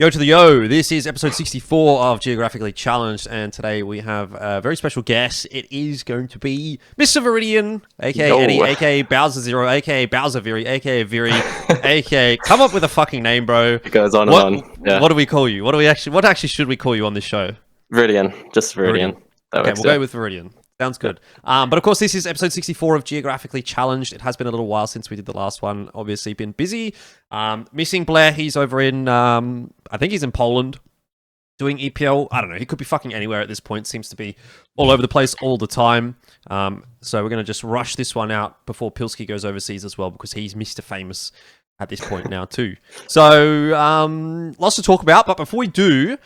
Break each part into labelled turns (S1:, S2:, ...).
S1: Yo to the yo, this is episode 64 of Geographically Challenged, and today we have a very special guest. It is going to be Mr. Viridian, aka Eddie, aka Bowser Zero, aka Bowser Viri, aka Viri, aka come up with a fucking name, bro.
S2: It goes on and on. Yeah.
S1: What do we call you? What actually should we call you on this show?
S2: Viridian, just Viridian.
S1: Okay, we'll go with Viridian. Sounds good. But of course, this is episode 64 of Geographically Challenged. It has been a little while since we did the last one. Obviously, been busy. Missing Bleh, he's over in, I think he's in Poland doing EPL. I don't know. He could be fucking anywhere at this point. Seems to be all over the place all the time. So we're going to just rush this one out before Pilski goes overseas as well, because he's Mr. Famous at this point now too. So lots to talk about. But before we do,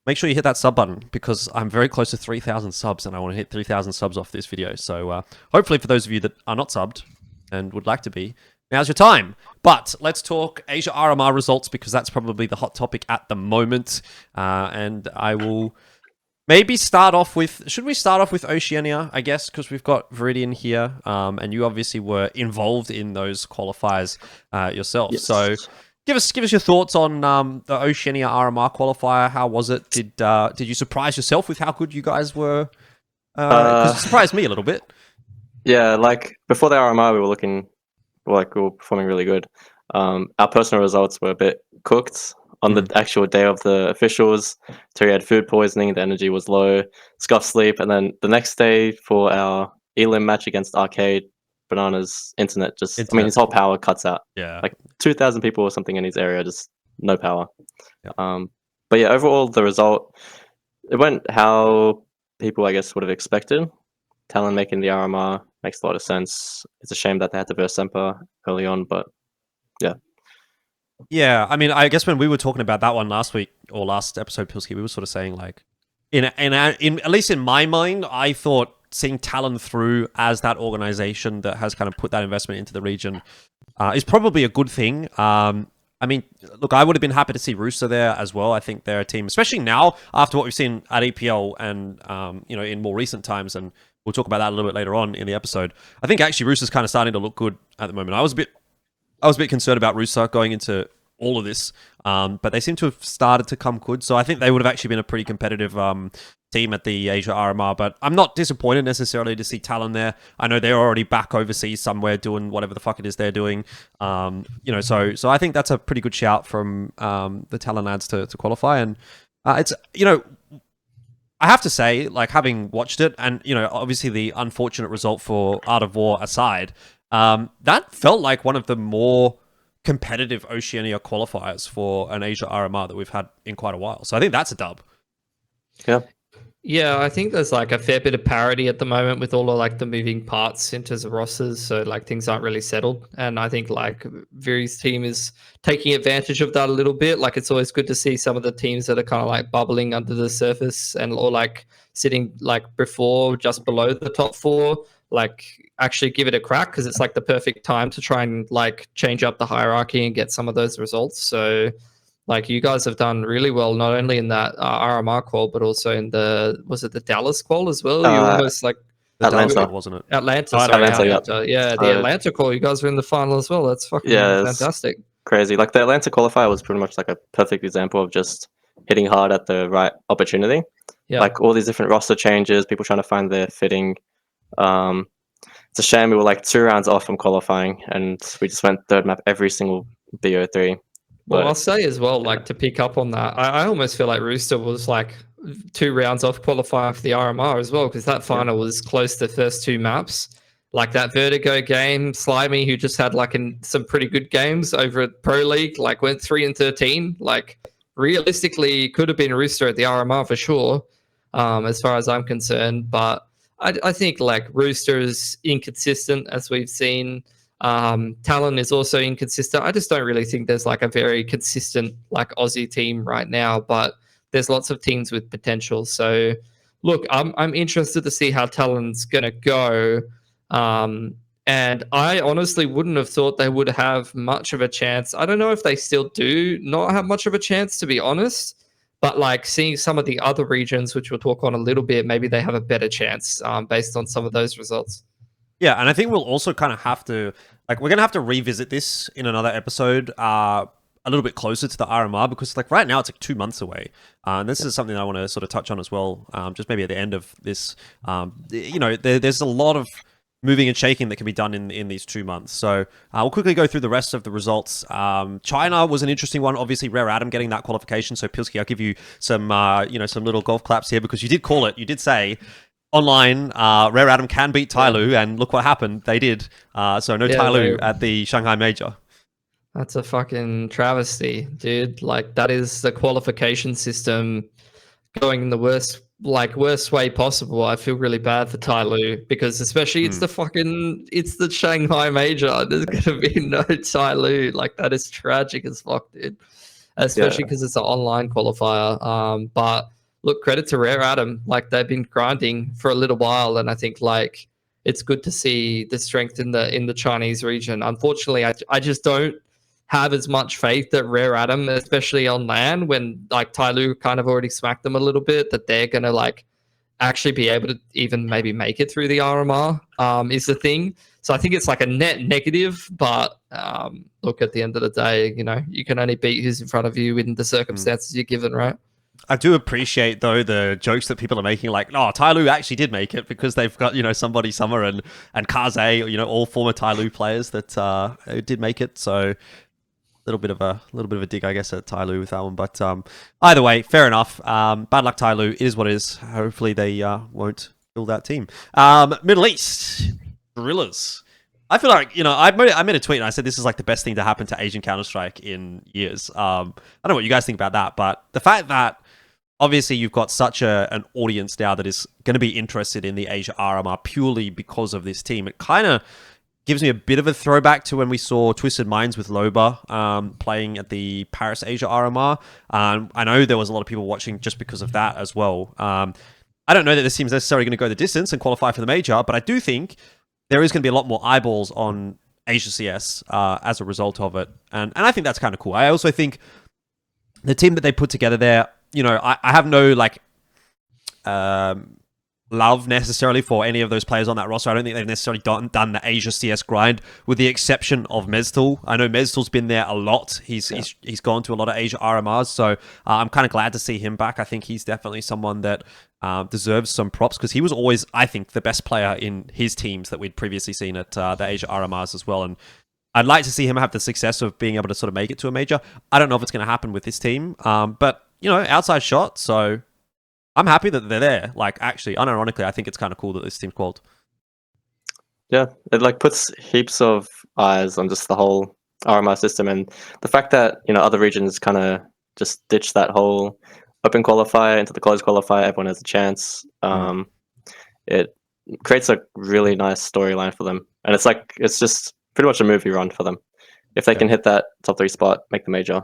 S1: make sure you hit that sub button, because I'm very close to 3,000 subs and I want to hit 3,000 subs off this video. So hopefully for those of you that are not subbed and would like to be, now's your time. But let's talk Asia RMR results, because that's probably the hot topic at the moment. And I will maybe start off with... Should we start off with Oceania, I guess, because we've got Viridian here. And you obviously were involved in those qualifiers yourself. Yes. So... Give us your thoughts on the Oceania RMR qualifier. How was it? Did you surprise yourself with how good you guys were? 'Cause it surprised me a little bit.
S2: Yeah, like before the RMR, we were performing really good. Our personal results were a bit cooked on the actual day of the officials. Terry had food poisoning, the energy was low, scuffed sleep, and then the next day for our elim match against Arcade, Banana's internet just, I mean, his whole power cuts out.
S1: Yeah.
S2: Like 2,000 people or something in his area, just no power. Yeah. But yeah, overall, the result, it went how people, I guess, would have expected. Talon making the RMR makes a lot of sense. It's a shame that they had to verse Semper early on, but yeah.
S1: Yeah, I mean, I guess when we were talking about that one last week, or last episode, Pilski, we were sort of saying, like, in at least in my mind, I thought seeing Talon through as that organization that has kind of put that investment into the region is probably a good thing. I mean, look, I would have been happy to see Rooster there as well. I think they're a team, especially now after what we've seen at EPL and in more recent times, and we'll talk about that a little bit later on in the episode. I think actually Rooster's kind of starting to look good at the moment. I was a bit concerned about Rooster going into all of this, but they seem to have started to come good. So I think they would have actually been a pretty competitive team at the Asia RMR, but I'm not disappointed necessarily to see Talon there. I know they're already back overseas somewhere doing whatever the fuck it is they're doing. So I think that's a pretty good shout from the Talon lads to qualify. And it's, I have to say, like, having watched it, and, obviously the unfortunate result for Art of War aside, that felt like one of the more competitive Oceania qualifiers for an Asia RMR that we've had in quite a while. So I think that's a dub.
S2: Yeah.
S3: Yeah, I think there's like a fair bit of parity at the moment with all of like the moving parts in terms of rosters. So like things aren't really settled. And I think like Viri's team is taking advantage of that a little bit. Like it's always good to see some of the teams that are kind of like bubbling under the surface or like sitting like just below the top four, like actually give it a crack, because it's like the perfect time to try and like change up the hierarchy and get some of those results. So like you guys have done really well, not only in that RMR qual, but also in was it the Dallas qual as well? You almost like
S2: Atlanta,
S1: wasn't it?
S3: Atlanta,
S2: Atlanta.
S3: Yeah, the Atlanta qual. You guys were in the final as well. That's fucking fantastic.
S2: Crazy. Like the Atlanta qualifier was pretty much like a perfect example of just hitting hard at the right opportunity. Yeah. Like all these different roster changes, people trying to find their fitting. It's a shame we were like 2 rounds off from qualifying, and we just went third map every single BO3.
S3: Well, I'll say as well, like to pick up on that, I almost feel like Rooster was like 2 rounds off qualifying for the RMR as well, because that final was close to the first 2 maps. Like that Vertigo game, Slimy, who just had like some pretty good games over at Pro League, like went 3-13. Like realistically, could have been Rooster at the RMR for sure, as far as I'm concerned. But I think like Rooster is inconsistent, as we've seen. Talon is also inconsistent. I just don't really think there's like a very consistent like Aussie team right now, but there's lots of teams with potential. So look, I'm interested to see how Talon's gonna go. And I honestly wouldn't have thought they would have much of a chance. I don't know if they still do not have much of a chance, to be honest. But like seeing some of the other regions, which we'll talk on a little bit, maybe they have a better chance based on some of those results.
S1: Yeah, and I think we'll also kind of have to, like, we're going to have to revisit this in another episode a little bit closer to the RMR, because like right now it's like 2 months away, and this is something I want to sort of touch on as well, just maybe at the end of this. There's a lot of moving and shaking that can be done in these 2 months. So we'll quickly go through the rest of the results. China was an interesting one. Obviously, Rare Adam getting that qualification. So Pilski, I'll give you some some little golf claps here, because you did call it. You did say online, Rare Adam can beat Tyloo, and look what happened. They did. So no Tyloo at the Shanghai Major.
S3: That's a fucking travesty, dude. Like, that is the qualification system going in the worst way possible. I feel really bad for Tyloo, because especially it's the Shanghai Major. There's gonna be no Tyloo. Like, that is tragic as fuck, dude. Especially because it's an online qualifier. But look, credit to Rare Adam. Like, they've been grinding for a little while, and I think like it's good to see the strength in the Chinese region. Unfortunately, I just don't have as much faith that Rare Adam, especially on LAN, when like Tyloo kind of already smacked them a little bit, that they're gonna like actually be able to even maybe make it through the RMR, is the thing. So I think it's like a net negative, but look, at the end of the day, you can only beat who's in front of you in the circumstances you're given, right?
S1: I do appreciate, though, the jokes that people are making, like, oh, Tyloo actually did make it because they've got, somebody Summer and Kaze, all former Tyloo players that did make it. So little bit of a dig, I guess, at Tyloo with that one. But either way, fair enough. Bad luck, Tyloo. It is what it is. Hopefully they won't kill that team. Middle East, Drillas. I feel like, I made a tweet and I said this is like the best thing to happen to Asian Counter-Strike in years. I don't know what you guys think about that, but the fact that obviously you've got such an audience now that is going to be interested in the Asia RMR purely because of this team, it kind of gives me a bit of a throwback to when we saw Twisted Minds with Loba playing at the Paris Asia RMR. I know there was a lot of people watching just because of that as well. I don't know that this team's necessarily going to go the distance and qualify for the major, but I do think there is going to be a lot more eyeballs on Asia CS as a result of it. And I think that's kind of cool. I also think the team that they put together there, I have no love necessarily for any of those players on that roster. I don't think they've necessarily done the Asia CS grind, with the exception of Meztal. I know Meztal's been there a lot. He's gone to a lot of Asia RMRs, so I'm kind of glad to see him back. I think he's definitely someone that deserves some props, because he was always, I think, the best player in his teams that we'd previously seen at the Asia RMRs as well. And I'd like to see him have the success of being able to sort of make it to a major. I don't know if it's going to happen with this team, but outside shot, so I'm happy that they're there. Like, actually, unironically, I think it's kind of cool that this team's qualified.
S2: Yeah, it like puts heaps of eyes on just the whole RMR system, and the fact that other regions kind of just ditch that whole open qualifier into the closed qualifier. Everyone has a chance. It creates a really nice storyline for them, and it's just pretty much a movie run for them. If they can hit that top 3 spot, make the major,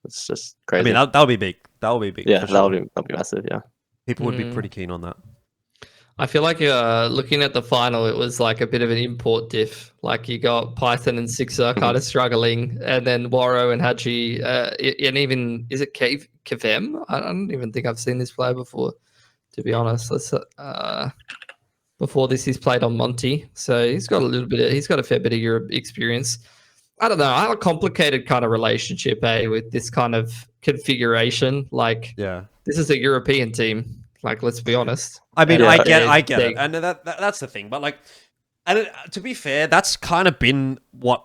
S2: it's just crazy.
S1: I mean, that'll be big. That'll be big.
S2: Yeah,
S1: sure.
S2: that'll be massive. Yeah.
S1: People would be pretty keen on that.
S3: I feel like looking at the final, it was like a bit of an import diff. Like, you got Python and Sixer kind of struggling, and then Waro and Haji, and even, is it Kavem? I don't even think I've seen this player before, to be honest. Before this, he's played on Monty, so he's got a fair bit of Europe experience. I don't know. I have a complicated kind of relationship, with this kind of configuration. Like, this is a European team. Like, let's be honest.
S1: I mean, I get it, and that's the thing. But like, and to be fair, that's kind of been what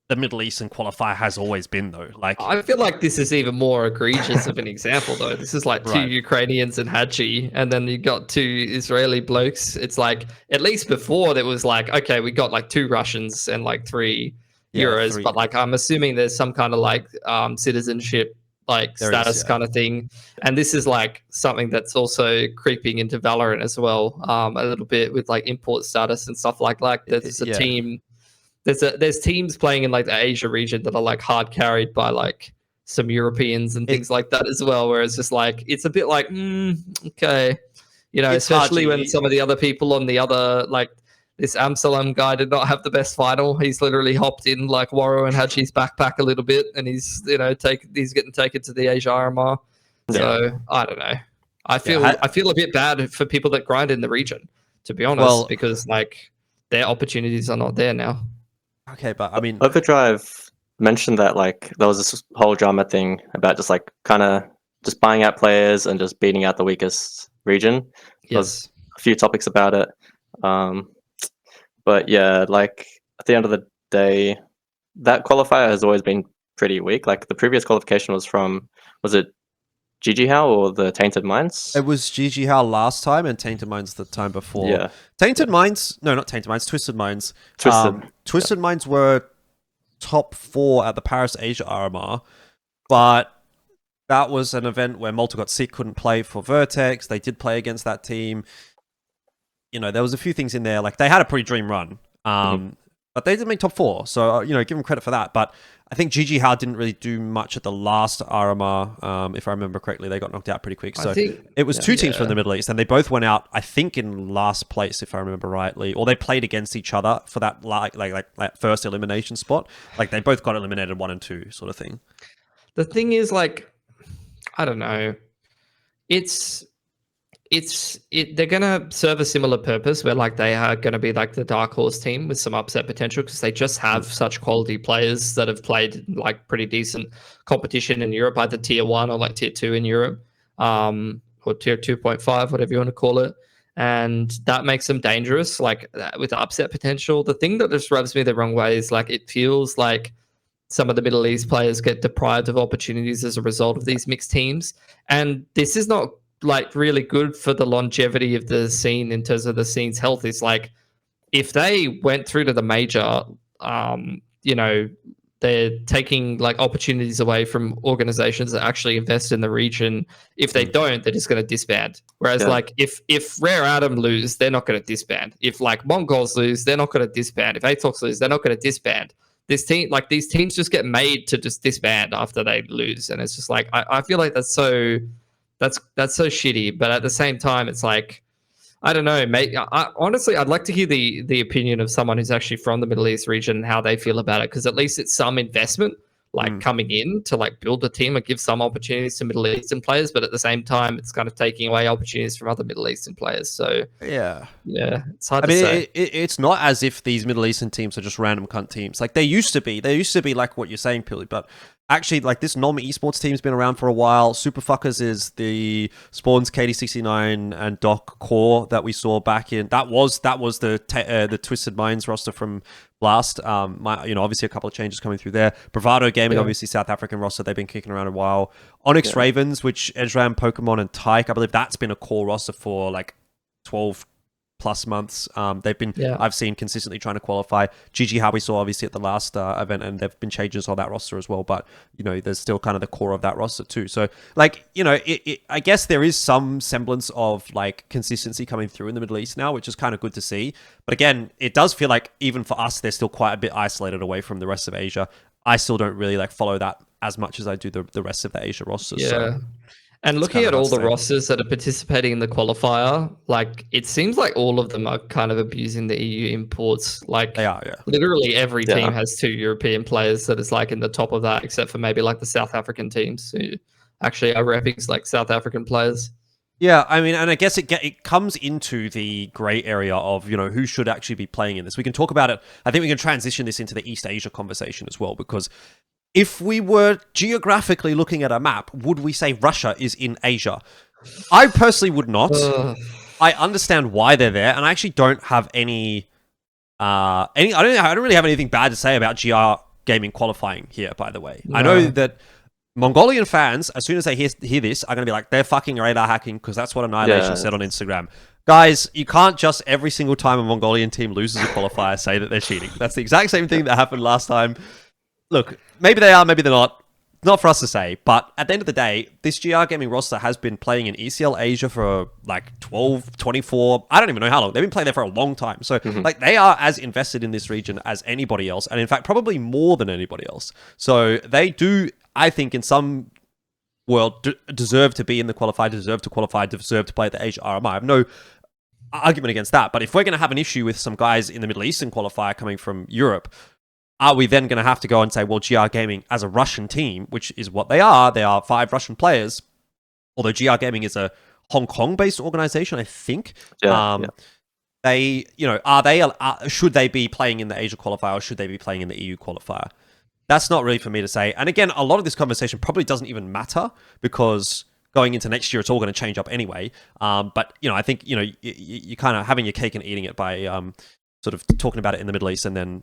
S1: the Middle Eastern qualifier has always been, though. Like,
S3: I feel like this is even more egregious of an example, though. This is like 2 Ukrainians and Haji, and then you got 2 Israeli blokes. It's like, at least before, there was like, okay, we got like 2 Russians and like 3 Euros, 3. But like, I'm assuming there's some kind of like citizenship status kind of thing, and this is like something that's also creeping into Valorant as well, a little bit, with like import status and stuff like there's a team, there's teams playing in like the Asia region that are like hard carried by like some Europeans and things like that as well, where it's just like, it's a bit like okay, especially when some of the other people on the other, like this Amsterdam guy did not have the best final. He's literally hopped in like Waro and Haji's backpack a little bit, and he's he's getting taken to the Asia RMR. So I don't know. I feel a bit bad for people that grind in the region, to be honest, because like their opportunities are not there now.
S1: Okay, but I mean,
S2: Overdrive mentioned that like there was this whole drama thing about just like kind of just buying out players and just beating out the weakest region. There was
S3: Yes.
S2: a few topics about it. But yeah, like at the end of the day, that qualifier has always been pretty weak. Like the previous qualification was it GG How or the Tainted Minds?
S1: It was GG How last time and Tainted Minds the time before.
S2: Yeah.
S1: Tainted Minds, no, not Tainted Minds, Twisted Minds.
S2: Twisted.
S1: Twisted Minds were top 4 at the Paris Asia RMR, but that was an event where Malta got sick, couldn't play for Vertex. They did play against that team. You know, there was a few things in there. Like, they had a pretty dream run. But they did make top 4. So, you know, give them credit for that. But I think GG How didn't really do much at the last RMR. If I remember correctly, they got knocked out pretty quick. So it was 2 teams from the Middle East, and they both went out, I think, in last place, if I remember rightly. Or they played against each other for that like first elimination spot. Like, they both got eliminated 1 and 2 sort of thing.
S3: The thing is, like, I don't know. They're gonna serve a similar purpose where like they are gonna be like the dark horse team with some upset potential because they just have such quality players that have played like pretty decent competition in Europe, either tier 1 or like tier 2 in Europe, or tier 2.5, whatever you want to call it. And that makes them dangerous, like with upset potential. The thing that just rubs me the wrong way is like it feels like some of the Middle East players get deprived of opportunities as a result of these mixed teams. And this is not like really good for the longevity of the scene in terms of the scene's health. Is like if they went through to the major, you know, they're taking like opportunities away from organizations that actually invest in the region. If they don't, they're just going to disband. Whereas like if Rare Atom lose, they're not going to disband. If like Mongolz lose, they're not going to disband. If Atox lose, they're not going to disband. This team, like these teams just get made to just disband after they lose. And it's just like, I feel like that's so shitty. But at the same time, it's like, I don't know, mate. Honestly, I'd like to hear the opinion of someone who's actually from the Middle East region and how they feel about it, because at least it's some investment, like coming in to like build a team and give some opportunities to Middle Eastern players, but at the same time, it's kind of taking away opportunities from other Middle Eastern players. So yeah, it's hard to say.
S1: It's not as if these Middle Eastern teams are just random cunt teams. Like they used to be. They used to be like what you're saying, Pilly, but actually, like this Nom esports team's been around for a while. Superfuckers is the Spawns, KD69, and Doc core that we saw back in. That was the Twisted Minds roster from Blast. Obviously a couple of changes coming through there. Bravado Gaming, obviously South African roster. They've been kicking around a while. Onyx Ravens, which Ezram, Pokemon, and Tyke, I believe that's been a core roster for like 12 plus months. They've been, I've seen consistently trying to qualify. GG How we saw obviously at the last event, and there've been changes on that roster as well, but you know, there's still kind of the core of that roster too. So like, you know, I guess there is some semblance of like consistency coming through in the Middle East now, which is kind of good to see. But again, it does feel like even for us, they're still quite a bit isolated away from the rest of Asia. I still don't really like follow that as much as I do the rest of the Asia rosters. So.
S3: And looking at all the rosters that are participating in the qualifier, like it seems like all of them are kind of abusing the EU imports. Like
S1: they are,
S3: literally every team has 2 European players that is like in the top of that, except for maybe like the South African teams who actually are repping like South African players.
S1: Yeah, I mean, and I guess it comes into the grey area of, you know, who should actually be playing in this. We can talk about it. I think we can transition this into the East Asia conversation as well, because if we were geographically looking at a map, would we say Russia is in Asia? I personally would not. I understand why they're there, and I actually don't have any. I don't really have anything bad to say about GR Gaming qualifying here. By the way, I know that Mongolian fans, as soon as they hear this, are going to be like, they're fucking radar hacking, because that's what Annihilation said on Instagram. Guys, you can't just every single time a Mongolian team loses a qualifier say that they're cheating. That's the exact same thing that happened last time. Look, maybe they are, maybe they're not. Not for us to say, but at the end of the day, this GR Gaming roster has been playing in ECL Asia for like 12, 24, I don't even know how long. They've been playing there for a long time. So like they are as invested in this region as anybody else, and in fact, probably more than anybody else. So they do, I think, in some world, deserve to be in the qualifier, deserve to qualify, deserve to play at the Asia RMI. I have no argument against that. But if we're going to have an issue with some guys in the Middle Eastern qualifier coming from Europe, are we then going to have to go and say, well, GR Gaming as a Russian team, which is what they are 5 Russian players, although GR Gaming is a Hong Kong-based organization, I think. They, you know, should they be playing in the Asia qualifier or should they be playing in the EU qualifier? that's not really for me to say. And again, a lot of this conversation probably doesn't even matter because going into next year, it's all going to change up anyway. But I think you kind of having your cake and eating it by sort of talking about it in the Middle East and then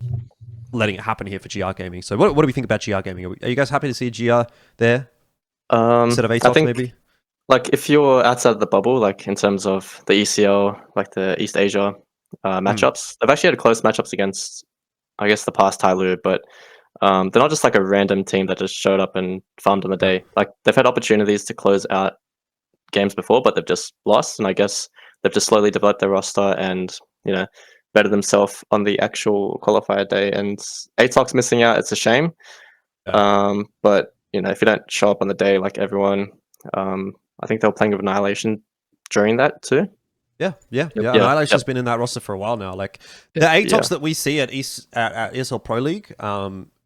S1: letting it happen here for GR Gaming. So what do we think about GR Gaming? Are you guys happy to see GR there instead of ATOX maybe?
S2: Like if you're outside of the bubble, like in terms of the ECL, like the East Asia matchups, they've actually had close matchups against, I guess, the past Tyloo, but they're not just like a random team that just showed up and farmed on the day. Like they've had opportunities to close out games before, but they've just lost. And I guess they've just slowly developed their roster and better themselves on the actual qualifier day. And ATOX missing out, it's a shame. Yeah. But if you don't show up on the day like everyone, I think they were playing with Annihilation during that too.
S1: Yeah. Annihilation's been in that roster for a while now. Like the ATOX that we see at ESL Pro League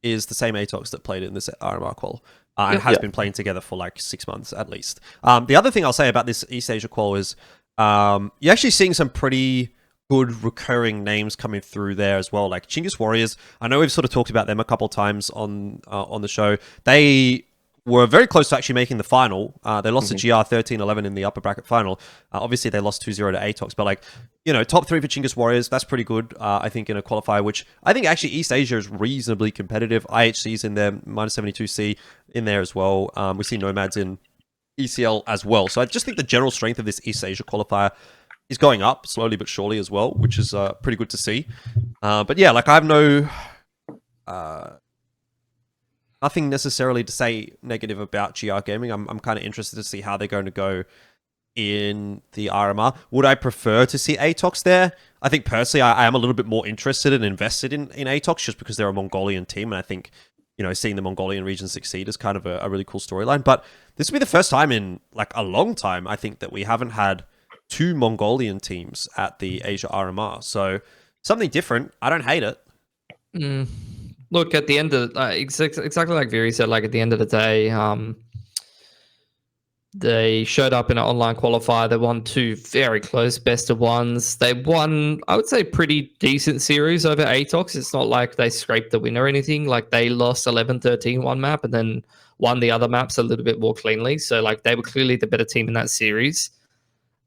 S1: is the same ATOX that played in this RMR qual and has been playing together for like 6 months at least. The other thing I'll say about this East Asia qual is you're actually seeing some pretty good recurring names coming through there as well. Like Chinggis Warriors, I know we've sort of talked about them a couple of times on the show. They were very close to actually making the final. They lost to GR 13-11 in the upper bracket final. Obviously, they lost 2-0 to ATOX, but top 3 for Chinggis Warriors, that's pretty good, I think, in a qualifier, which I think actually East Asia is reasonably competitive. IHC's in there, -72C in there as well. We see Nomads in ECL as well. So I just think the general strength of this East Asia qualifier is going up slowly but surely as well, which is pretty good to see. But yeah, I have no... nothing necessarily to say negative about GR Gaming. I'm kind of interested to see how they're going to go in the RMR. Would I prefer to see ATOX there? I think personally, I am a little bit more interested and invested in ATOX just because they're a Mongolian team. And I think, seeing the Mongolian region succeed is kind of a really cool storyline. But this will be the first time in a long time, I think, that we haven't had 2 Mongolian teams at the Asia RMR. So something different. I don't hate it.
S3: Look, at the end of exactly like Viri said, at the end of the day, they showed up in an online qualifier. They won 2 very close best of ones. They won, I would say, pretty decent series over ATOX. It's not like they scraped the win or anything. They lost 11-13 one map and then won the other maps a little bit more cleanly. So they were clearly the better team in that series.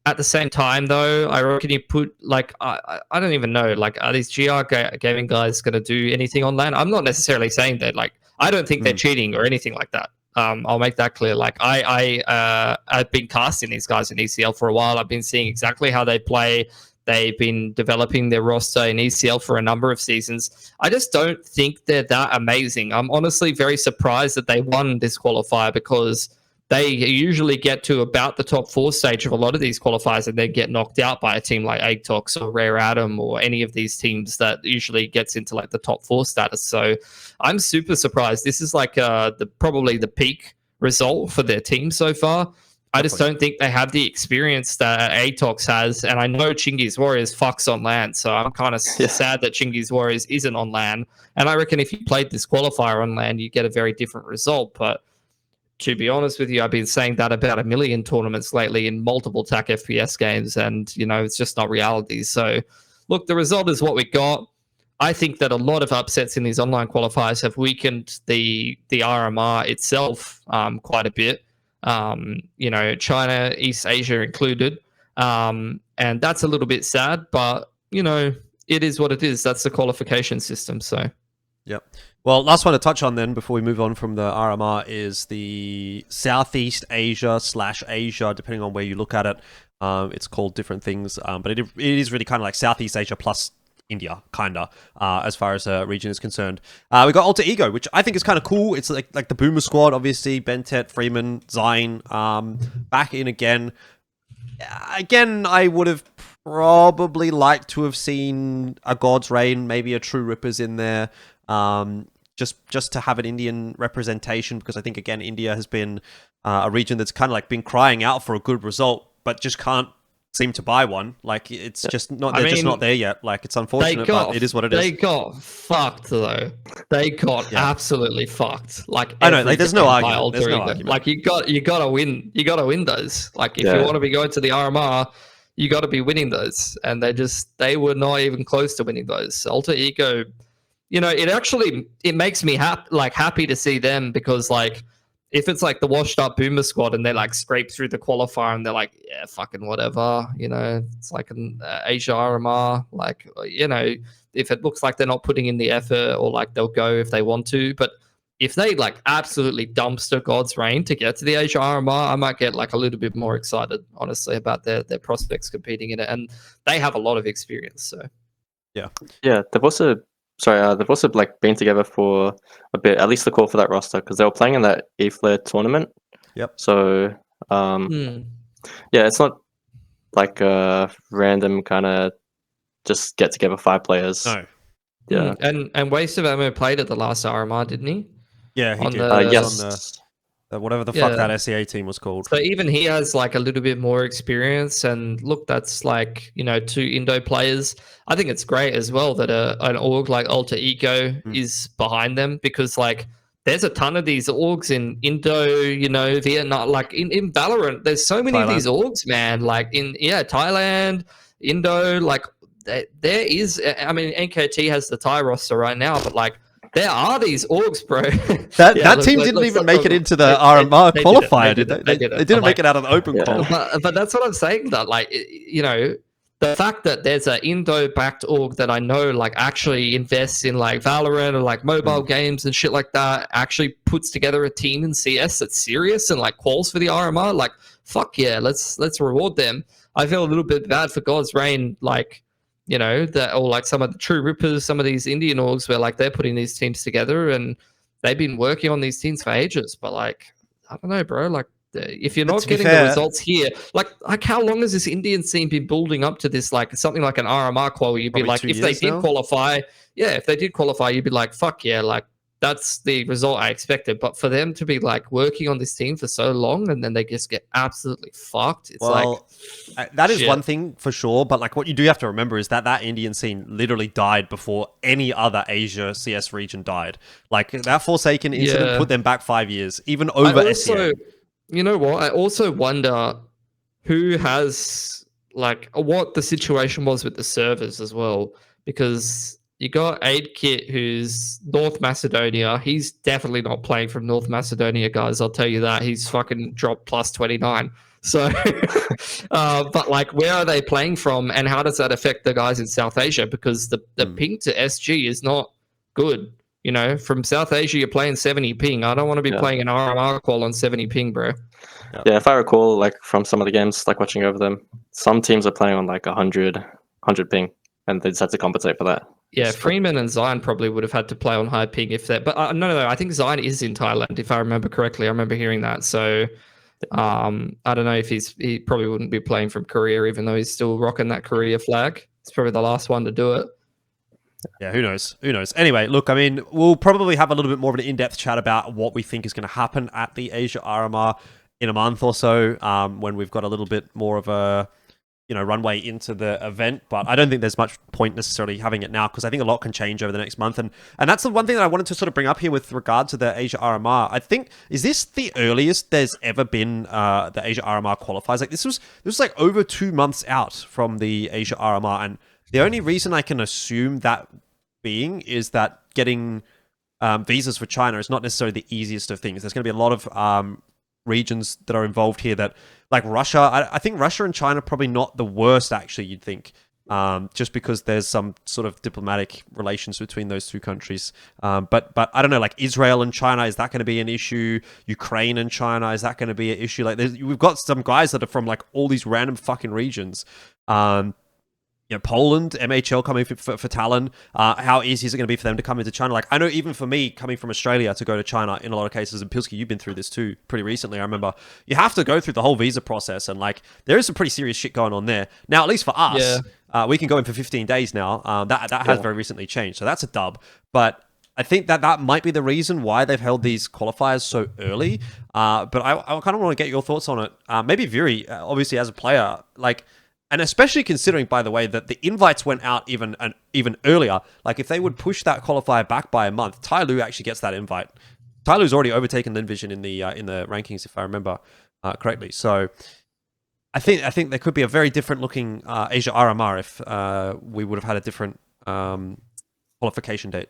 S3: At the same time, though, I reckon you put, I don't even know, are these GR gaming guys going to do anything on LAN? I'm not necessarily saying that, I don't think they're cheating or anything like that. I'll make that clear. I've been casting these guys in ECL for a while. I've been seeing exactly how they play. They've been developing their roster in ECL for a number of seasons. I just don't think they're that amazing. I'm honestly very surprised that they won this qualifier because they usually get to about the top 4 stage of a lot of these qualifiers and then get knocked out by a team like ATOX or Rare Atom or any of these teams that usually gets into the top 4 status. So I'm super surprised. This is probably the peak result for their team so far. I just don't think they have the experience that ATOX has. And I know Chinggis Warriors fucks on LAN, so I'm kind of sad that Chinggis Warriors isn't on LAN. And I reckon if you played this qualifier on LAN, you get a very different result. But to be honest with you, I've been saying that about 1 million tournaments lately in multiple TAC FPS games, and, it's just not reality. So, look, the result is what we got. I think that a lot of upsets in these online qualifiers have weakened the RMR itself quite a bit. China, East Asia included. And that's a little bit sad, but, it is what it is. That's the qualification system, so...
S1: Yep. Well, last one to touch on then before we move on from the RMR is the Southeast Asia / Asia, depending on where you look at it. It's called different things, but it is really kind of like Southeast Asia plus India, kind of, as far as a region is concerned. We got Alter Ego, which I think is kind of cool. It's like the Boomer Squad, obviously, Bentet, Freeman, Zine, back in again. Again, I would have probably liked to have seen a God's Reign, maybe a True Rippers in there. Just to have an Indian representation, because I think, again, India has been a region that's kind of been crying out for a good result, but just can't seem to buy one. It's just not, they're just not there yet. It's unfortunate, but it is what it is.
S3: They got fucked, though. They got absolutely fucked.
S1: I know, there's no argument. There's no argument.
S3: You gotta win those. If you want to be going to the RMR, you got to be winning those. And they were not even close to winning those. Alter Ego, it makes me happy to see them, because like if it's like the washed up boomer squad and they like scrape through the qualifier and they're like, yeah, fucking whatever, it's like an Asia RMR, like, if it looks like they're not putting in the effort, or like they'll go if they want to, but if they like absolutely dumpster God's Reign to get to the Asia RMR, I might get like a little bit more excited, honestly, about their prospects competing in it, and they have a lot of experience. So
S2: yeah, they've also like been together for a bit, at least the core for that roster, because they were playing in that ECL tournament.
S1: Yep.
S2: So yeah, it's not like a random kind of just get together 5 players.
S1: No.
S2: Yeah.
S3: And Waste of Ammo played at the last RMR, didn't he?
S1: Yeah, he
S3: On
S1: did.
S3: the-
S2: Yes.
S1: On whatever the fuck that SEA team was called.
S3: So even he has like a little bit more experience, and look, that's like 2 Indo players. I think it's great as well that an org like Alter Ego is behind them, because like there's a ton of these orgs in Indo, Vietnam, like in Valorant. There's so many of these orgs, man. Like in Thailand, Indo, like there is. I mean, NKT has the Thai roster right now, but like, there are these orgs, bro.
S1: That team didn't even make it into the RMR qualifier, did they? They didn't make it out of the open qual.
S3: But that's what I'm saying. That like, the fact that there's an Indo-backed org that I know like actually invests in like Valorant or like mobile games and shit like that, actually puts together a team in CS that's serious and like quals for the RMR. Like, fuck yeah, let's reward them. I feel a little bit bad for God's Reign, like, that, or like some of the True Rippers, some of these Indian orgs where like they're putting these teams together and they've been working on these teams for ages. But like, I don't know, bro. Like, if you're not getting the results here, like how long has this Indian scene been building up to this? Like something like an RMR qual, you'd be like, if they did qualify, you'd be like, fuck yeah, like that's the result I expected. But for them to be like working on this team for so long and then they just get absolutely fucked, it's
S1: that is one thing for sure. But like what you do have to remember is that Indian scene literally died before any other Asia CS region died. Like that Forsaken incident put them back 5 years, even over SEA.
S3: You know what? I also wonder who has like what the situation was with the servers as well, because you got AidKit, who's North Macedonia. He's definitely not playing from North Macedonia, guys. I'll tell you that. He's fucking dropped plus 29. So, but like, where are they playing from, and how does that affect the guys in South Asia? Because the ping to SG is not good. From South Asia, you're playing 70 ping. I don't want to be playing an RMR qual on 70 ping, bro.
S2: Yeah, if I recall, like from some of the games, like watching over them, some teams are playing on like 100 ping, and they just had to compensate for that.
S3: Yeah, Freeman and Zion probably would have had to play on high ping if that. But no, I think Zion is in Thailand, if I remember correctly. I remember hearing that. So I don't know if he probably wouldn't be playing from Korea, even though he's still rocking that Korea flag. It's probably the last one to do it.
S1: Yeah, who knows? Who knows? Anyway, look, I mean, we'll probably have a little bit more of an in-depth chat about what we think is going to happen at the Asia RMR in a month or so, when we've got a little bit more of a runway into the event. But I don't think there's much point necessarily having it now, because I think a lot can change over the next month. And that's the one thing that I wanted to sort of bring up here with regard to the Asia RMR. I think, is this the earliest there's ever been the Asia RMR qualifiers? Like this was like over 2 months out from the Asia RMR, and the only reason I can assume that being is that getting visas for China is not necessarily the easiest of things. There's going to be a lot of regions that are involved here that, like Russia, I think Russia and China are probably not the worst, actually, you'd think, just because there's some sort of diplomatic relations between those two countries. But I don't know, like Israel and China, is that going to be an issue? Ukraine and China, is that going to be an issue? Like we've got some guys that are from like all these random fucking regions. Poland, MHL coming for Talon. How easy is it going to be for them to come into China? Like, I know even for me, coming from Australia to go to China in a lot of cases, and Pilski, you've been through this too pretty recently. I remember you have to go through the whole visa process, and like, there is some pretty serious shit going on there. Now, at least for us, we can go in for 15 days now. That has very recently changed, so that's a dub. But I think that might be the reason why they've held these qualifiers so early. But I kind of want to get your thoughts on it. Maybe Viri, obviously as a player, like. And especially considering, by the way, that the invites went out even earlier. Like, if they would push that qualifier back by a month, Tyloo actually gets that invite. Tyloo's already overtaken Lynn Vision in the rankings, if I remember correctly. So, I think there could be a very different looking Asia RMR if we would have had a different qualification date.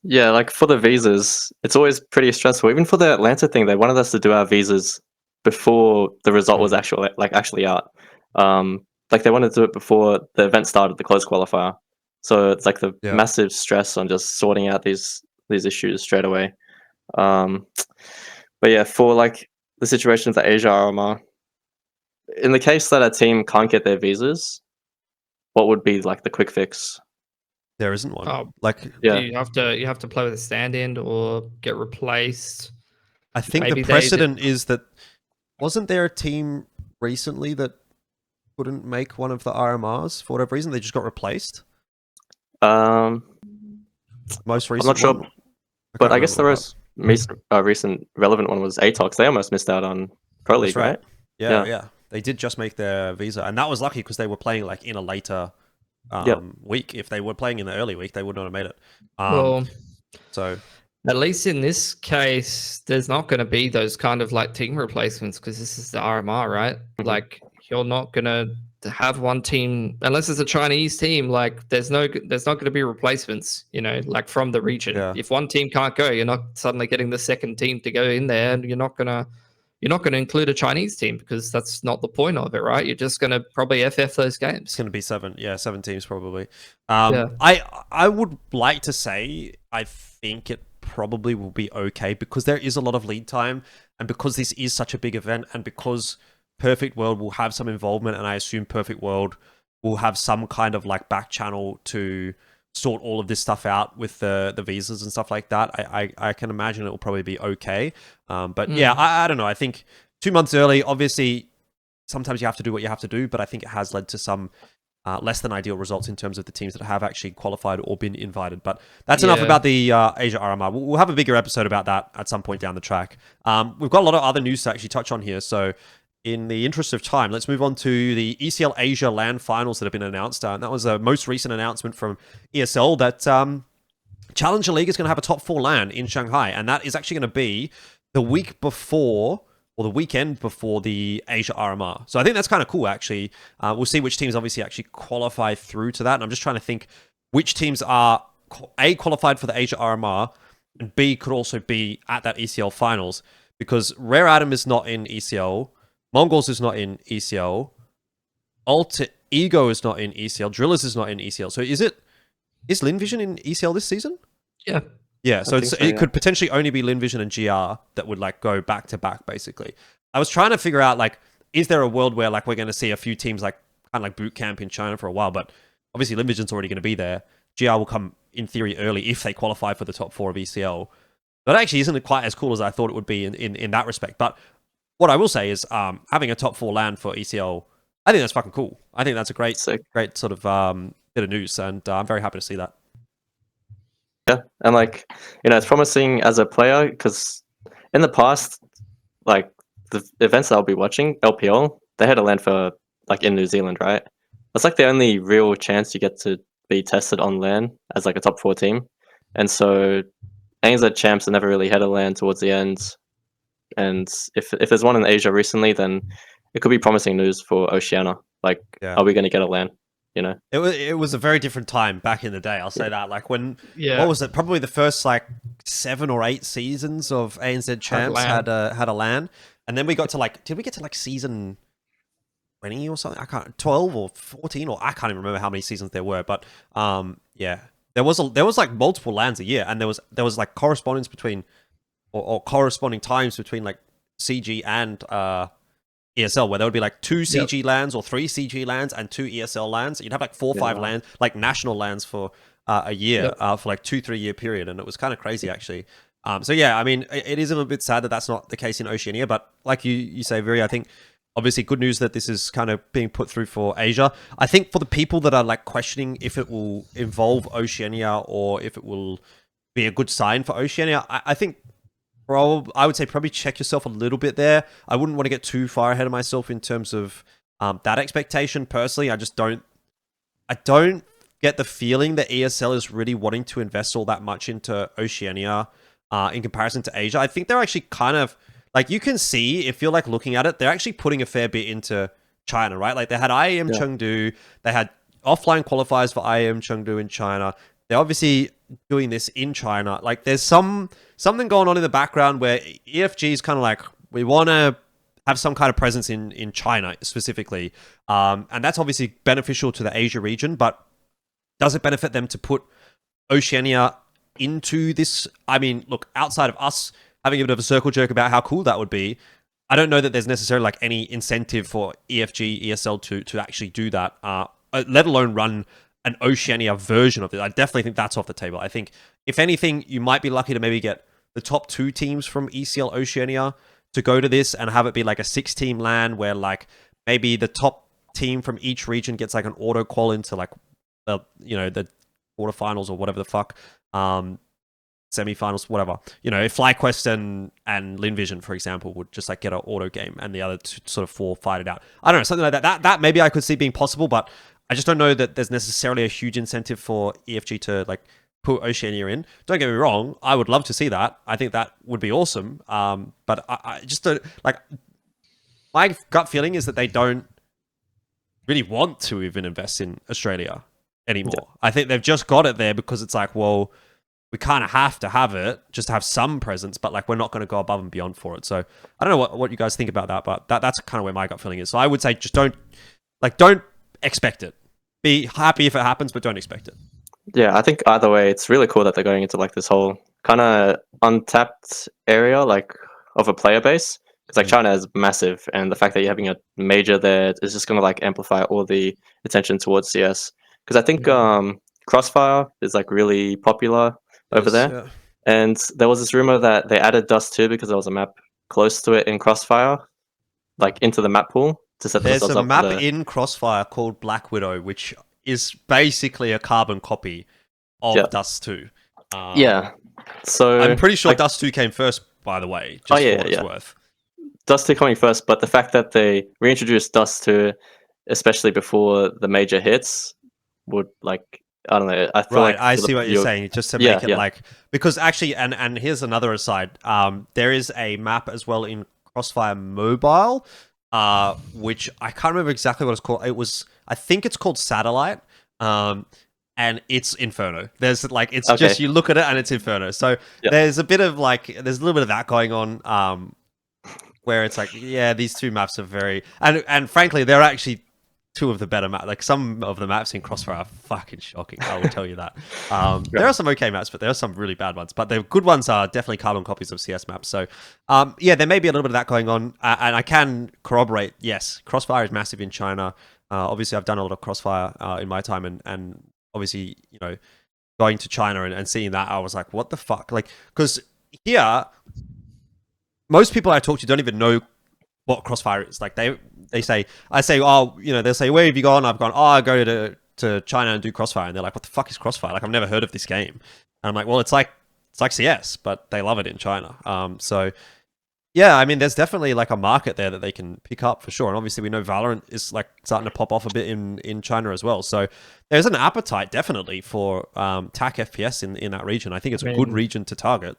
S2: Yeah, like for the visas, it's always pretty stressful. Even for the Atlanta thing, they wanted us to do our visas before the result was actually out. Like they wanted to do it before the event started, the closed qualifier. So it's like the
S1: Yeah.
S2: massive stress on just sorting out these issues straight away. Um, but yeah, for like the situation of the Asia RMR, in the case that a team can't get their visas, what would be like the quick fix?
S1: There isn't one.
S3: Oh,
S1: Like,
S2: Yeah.
S3: you have to play with a stand-in or get replaced.
S1: I think
S3: Maybe
S1: the precedent is that wasn't there a team recently that couldn't make one of the RMRs for whatever reason? They just got replaced.
S2: Um,
S1: Most
S2: I'm
S1: recent
S2: not sure,
S1: one?
S2: but
S1: can't
S2: I guess the
S1: remember
S2: most recent relevant one was Atox. They almost missed out on Pro
S1: That's
S2: League, right?
S1: Yeah. They did just make their visa, and that was lucky because they were playing like in a later
S2: Yep.
S1: week. If they were playing in the early week, they would not have made it.
S3: well,
S1: So
S3: at least in this case, there's not going to be those kind of like team replacements because this is the RMR, right?
S2: Mhm.
S3: Like you're not going to have one team unless it's a Chinese team. Like there's not going to be replacements, like from the region.
S1: Yeah.
S3: If one team can't go, you're not suddenly getting the second team to go in there, and you're not going to include a Chinese team because that's not the point of it, right? You're just going to probably FF those
S1: it's
S3: games.
S1: going to be 7 teams probably.
S3: Yeah.
S1: I would like to say I think it probably will be okay because there is a lot of lead time, and because this is such a big event, and because Perfect World will have some involvement, and I assume Perfect World will have some kind of like back channel to sort all of this stuff out with the visas and stuff like that. I can imagine it will probably be okay. But yeah, I don't know. I think 2 months early, obviously, sometimes you have to do what you have to do, but I think it has led to some less than ideal results in terms of the teams that have actually qualified or been invited. But that's enough about the Asia RMR. We'll have a bigger episode about that at some point down the track. We've got a lot of other news to actually touch on here, so in the interest of time, let's move on to the ECL Asia LAN Finals that have been announced. And that was a most recent announcement from ESL that Challenger League is going to have a top 4 LAN in Shanghai. And that is actually going to be the week before, or the weekend before the Asia RMR. So I think that's kind of cool, actually. We'll see which teams obviously actually qualify through to that. And I'm just trying to think which teams are, A, qualified for the Asia RMR, and B, could also be at that ECL Finals. Because Rare Atom is not in ECL, Mongolz is not in ECL. Alter Ego is not in ECL. Drillas is not in ECL. So is Lynn Vision in ECL this season?
S3: Yeah.
S1: Yeah, so it could potentially only be Lynn Vision and GR that would like go back to back, basically. I was trying to figure out like, is there a world where like we're going to see a few teams like kind of like boot camp in China for a while, but obviously Lynn Vision's already going to be there. GR will come in theory early if they qualify for the top 4 of ECL. That actually isn't quite as cool as I thought it would be in that respect. But what I will say is having a top 4 LAN for ECL, I think that's fucking cool. I think that's a great sort of bit of news, and I'm very happy to see that.
S2: Yeah, and like, it's promising as a player because in the past, like the events that I'll be watching, LPL, they had a LAN for like in New Zealand, right? That's like the only real chance you get to be tested on LAN as like a top 4 team. And so ANZ champs never really had a LAN towards the end. And if there's one in Asia recently, then it could be promising news for Oceania. Like, are we going to get a LAN?
S1: It was a very different time back in the day. I'll say that. Like when, what was it? Probably the first like 7 or 8 seasons of ANZ champs had a LAN, and then we got to like, did we get to like season 20 or something? I can't, 12 or 14, or I can't even remember how many seasons there were. But yeah, there was like multiple LANs a year, and there was like correspondence between. Or corresponding times between like CG and ESL, where there would be like 2 CG LANs or 3 CG LANs and 2 ESL LANs. You'd have like 4 or 5 LANs, like national LANs for a year, for like 2-3 year period, and it was kind of crazy actually. So yeah, I mean, it is a little bit sad that that's not the case in Oceania, but like you say, Viri, I think obviously good news that this is kind of being put through for Asia. I think for the people that are like questioning if it will involve Oceania or if it will be a good sign for Oceania, I think I would say probably check yourself a little bit there. I wouldn't want to get too far ahead of myself in terms of that expectation. Personally, I don't get the feeling that ESL is really wanting to invest all that much into Oceania in comparison to Asia. I think they're actually kind of like, you can see if you're like looking at it, they're actually putting a fair bit into China, right? Like they had IAM Chengdu, they had offline qualifiers for IAM Chengdu in China. they're obviously doing this in China. Like, there's something going on in the background where EFG is kind of like, we want to have some kind of presence in China specifically. And that's obviously beneficial to the Asia region, but does it benefit them to put Oceania into this? I mean, look, outside of us having a bit of a circle jerk about how cool that would be, I don't know that there's necessarily like any incentive for EFG, ESL to actually do that, let alone run an Oceania version of it. I definitely think that's off the table. I think, if anything, you might be lucky to maybe get the top 2 teams from ECL Oceania to go to this and have it be like a 6-team LAN where like maybe the top team from each region gets like an auto qual into like the quarterfinals or whatever the fuck, semifinals, whatever. If FlyQuest and Lynn Vision, for example, would just like get an auto game and the other sort of 4 fight it out. I don't know, something like that. That maybe I could see being possible, but I just don't know that there's necessarily a huge incentive for EFG to like put Oceania in. Don't get me wrong, I would love to see that. I think that would be awesome. But I just don't like. My gut feeling is that they don't really want to even invest in Australia anymore. Yeah. I think they've just got it there because it's like, well, we kind of have to have it just to have some presence, but like we're not going to go above and beyond for it. So I don't know what you guys think about that, but that's kind of where my gut feeling is. So I would say just don't expect it. Be happy if it happens, but don't expect it.
S2: Yeah, I think either way, it's really cool that they're going into like this whole kind of untapped area, like of a player base. Because like China is massive, and the fact that you're having a major there is just going to like amplify all the attention towards CS. Because I think Crossfire is like really popular over there, yeah. And there was this rumor that they added Dust 2 because there was a map close to it in Crossfire, like into the map pool to set themselves up.
S1: There's a map in Crossfire called Black Widow, which is basically a carbon copy of Dust 2.
S2: Yeah, so
S1: I'm pretty sure Dust 2 came first, by the way. Just for what it's worth.
S2: Dust 2 coming first, but the fact that they reintroduced Dust 2, especially before the major hits, would like, I don't know. I feel like
S1: I see what you're saying. Just to make it like, because actually, and here's another aside. There is a map as well in Crossfire Mobile, which I can't remember exactly what it's called. I think it's called Satellite. And it's Inferno. There's like, it's just, you look at it and it's Inferno. So there's a bit of like, there's a little bit of that going on, where it's like, yeah, these 2 maps are very, and frankly, they're actually 2 of the better maps. Like, some of the maps in Crossfire are fucking shocking. I will tell you that. There are some okay maps, but there are some really bad ones. But the good ones are definitely carbon copies of CS maps. So, yeah, there may be a little bit of that going on. And I can corroborate, yes, Crossfire is massive in China. Obviously, I've done a lot of Crossfire in my time, and obviously, going to China and seeing that, I was like, what the fuck? Like, because here, most people I talk to don't even know what Crossfire is. Like, I say, oh, they'll say, where have you gone? I've gone, oh, I go to China and do Crossfire. And they're like, what the fuck is Crossfire? Like, I've never heard of this game. And I'm like, well, it's like CS, but they love it in China. So yeah, I mean, there's definitely like a market there that they can pick up for sure. And obviously we know Valorant is like starting to pop off a bit in China as well. So there's an appetite definitely for TAC FPS in that region. I think it's a good region to target.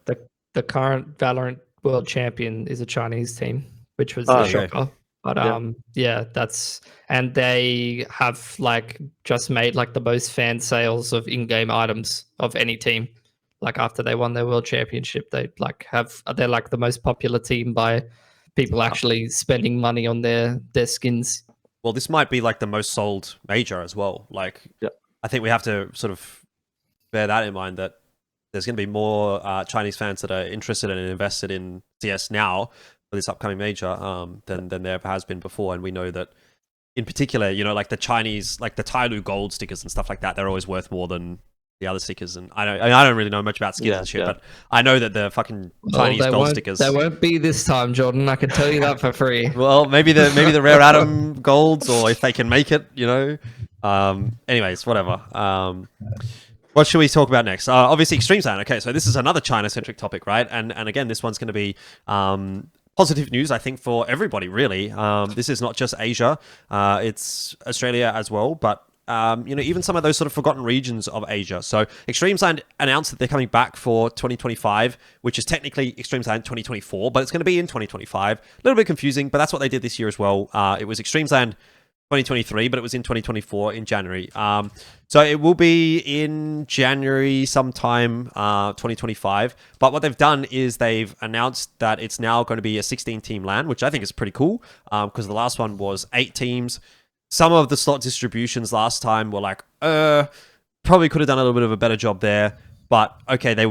S3: The current Valorant world champion is a Chinese team, which was a shocker. But that's, and they have like just made like the most fan sales of in-game items of any team. Like, after they won their world championship, they're like the most popular team by people actually spending money on their skins.
S1: Well, this might be like the most sold major as well. Like, I think we have to sort of bear that in mind, that there's going to be more Chinese fans that are interested and invested in CS now for this upcoming major than there ever has been before. And we know that, in particular, like the Chinese, like the Tyloo gold stickers and stuff like that, they're always worth more than the other stickers. And I don't really know much about skins and shit, but I know that the fucking Chinese gold stickers,
S3: they won't be this time, Jordan. I can tell you that for free.
S1: Well, maybe the rare atom golds, or if they can make it, anyways, whatever. What should we talk about next? Obviously, EXTREMESLAND. Okay, so this is another China-centric topic, right? And again, this one's going to be positive news, I think, for everybody, really. This is not just Asia. It's Australia as well, but even some of those sort of forgotten regions of Asia. So EXTREMESLAND announced that they're coming back for 2025, which is technically EXTREMESLAND 2024, but it's going to be in 2025. A little bit confusing, but that's what they did this year as well. It was EXTREMESLAND 2023, but it was in 2024 in January. So it will be in January sometime 2025. But what they've done is they've announced that it's now going to be a 16-team LAN, which I think is pretty cool because the last one was 8 teams. Some of the slot distributions last time were like, probably could have done a little bit of a better job there. But okay, they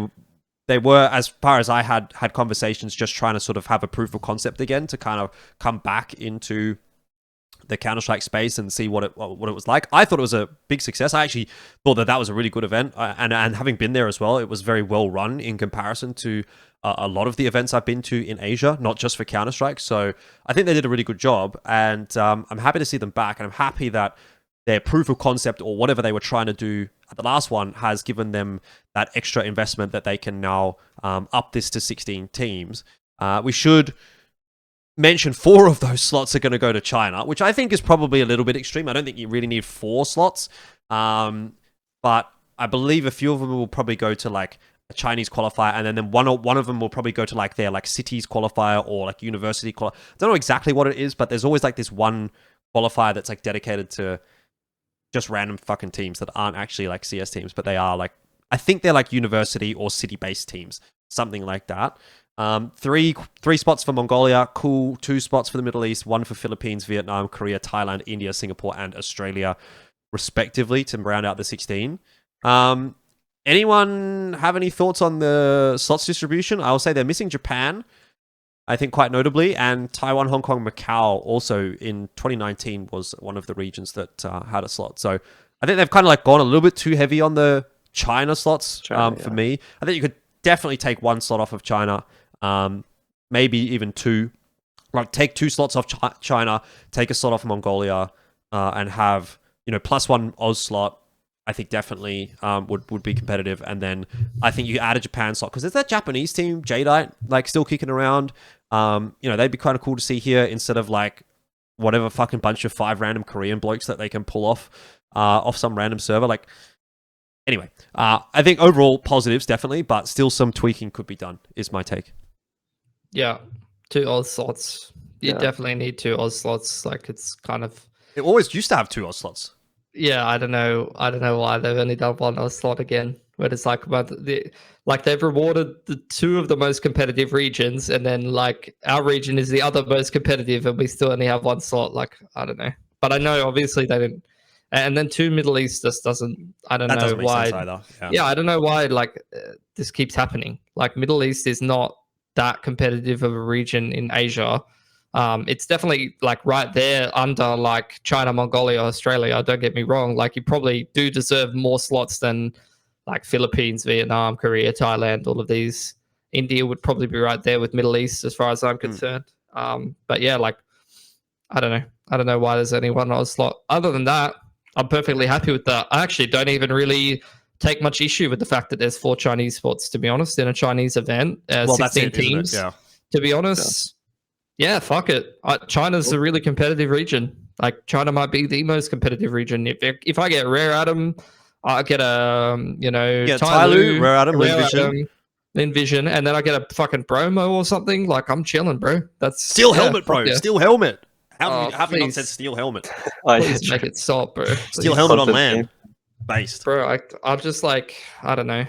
S1: were, as far as I had conversations, just trying to sort of have a proof of concept again to kind of come back into the Counter-Strike space and see what it was like. I thought it was a big success. I actually thought that was a really good event, and having been there as well, it was very well run in comparison to a lot of the events I've been to in Asia, not just for Counter-Strike. So I think they did a really good job, and I'm happy to see them back, and I'm happy that their proof of concept or whatever they were trying to do at the last one has given them that extra investment that they can now up this to 16 teams. We should mention 4 of those slots are going to go to China, which I think is probably a little bit extreme. I don't think you really need 4 slots. But I believe a few of them will probably go to like a Chinese qualifier, and then one of them will probably go to like their like cities qualifier or like university qualifier. I don't know exactly what it is, but there's always like this one qualifier that's like dedicated to just random fucking teams that aren't actually like CS teams, but they are like, I think they're like university or city-based teams, something like that. 3 spots for Mongolia, cool. 2 spots for the Middle East, 1 for Philippines, Vietnam, Korea, Thailand, India, Singapore, and Australia, respectively, to round out the 16. Anyone have any thoughts on the slots distribution? I'll say they're missing Japan, I think quite notably, and Taiwan, Hong Kong, Macau also in 2019 was one of the regions that had a slot. So I think they've kind of like gone a little bit too heavy on the China slots for me. I think you could definitely take 1 slot off of China. Maybe even 2. Like take 2 slots off China, take a slot off Mongolia, and have +1 Oz slot. I think definitely would be competitive, and then I think you add a Japan slot because there's that Japanese team Jadeite like still kicking around. They'd be kind of cool to see here instead of like whatever fucking bunch of 5 random Korean blokes that they can pull off some random server. Like anyway, I think overall positives definitely, but still some tweaking could be done. Is my take.
S3: Yeah, 2 Oz slots. You definitely need 2 Oz slots. Like it's kind of.
S1: It always used to have 2 Oz slots.
S3: Yeah, I don't know why they've only done 1 Oz slot again. But it's like they've rewarded the 2 of the most competitive regions, and then like our region is the other most competitive, and we still only have 1 slot. Like I don't know, but I know obviously they didn't. And then 2 Middle East just doesn't. I don't know why.
S1: Either.
S3: Yeah, I don't know why. Like this keeps happening. Like Middle East is not that competitive of a region in Asia. It's definitely like right there under like China, Mongolia, Australia. Don't get me wrong. Like you probably do deserve more slots than like Philippines, Vietnam, Korea, Thailand, all of these. India would probably be right there with Middle East as far as I'm concerned. But yeah, like I don't know why there's only 1 Oz slot. Other than that, I'm perfectly happy with that. I actually don't even really take much issue with the fact that there's 4 Chinese spots, to be honest, in a Chinese event. 16 teams. Yeah. To be honest, yeah, fuck it. China's a really competitive region. Like China might be the most competitive region. If I get Rare Atom, I get a
S1: Tyloo, Rare Atom,
S3: Lynn Vision, and then I get a fucking Bromo or something. Like I'm chilling, bro. That's
S1: Steel Helmet, bro. Yeah. Steel Helmet. How have you not said Steel Helmet?
S3: Please make it stop, bro.
S1: Steel Helmet on land. Based.
S3: Bro, I'm just like, I don't know.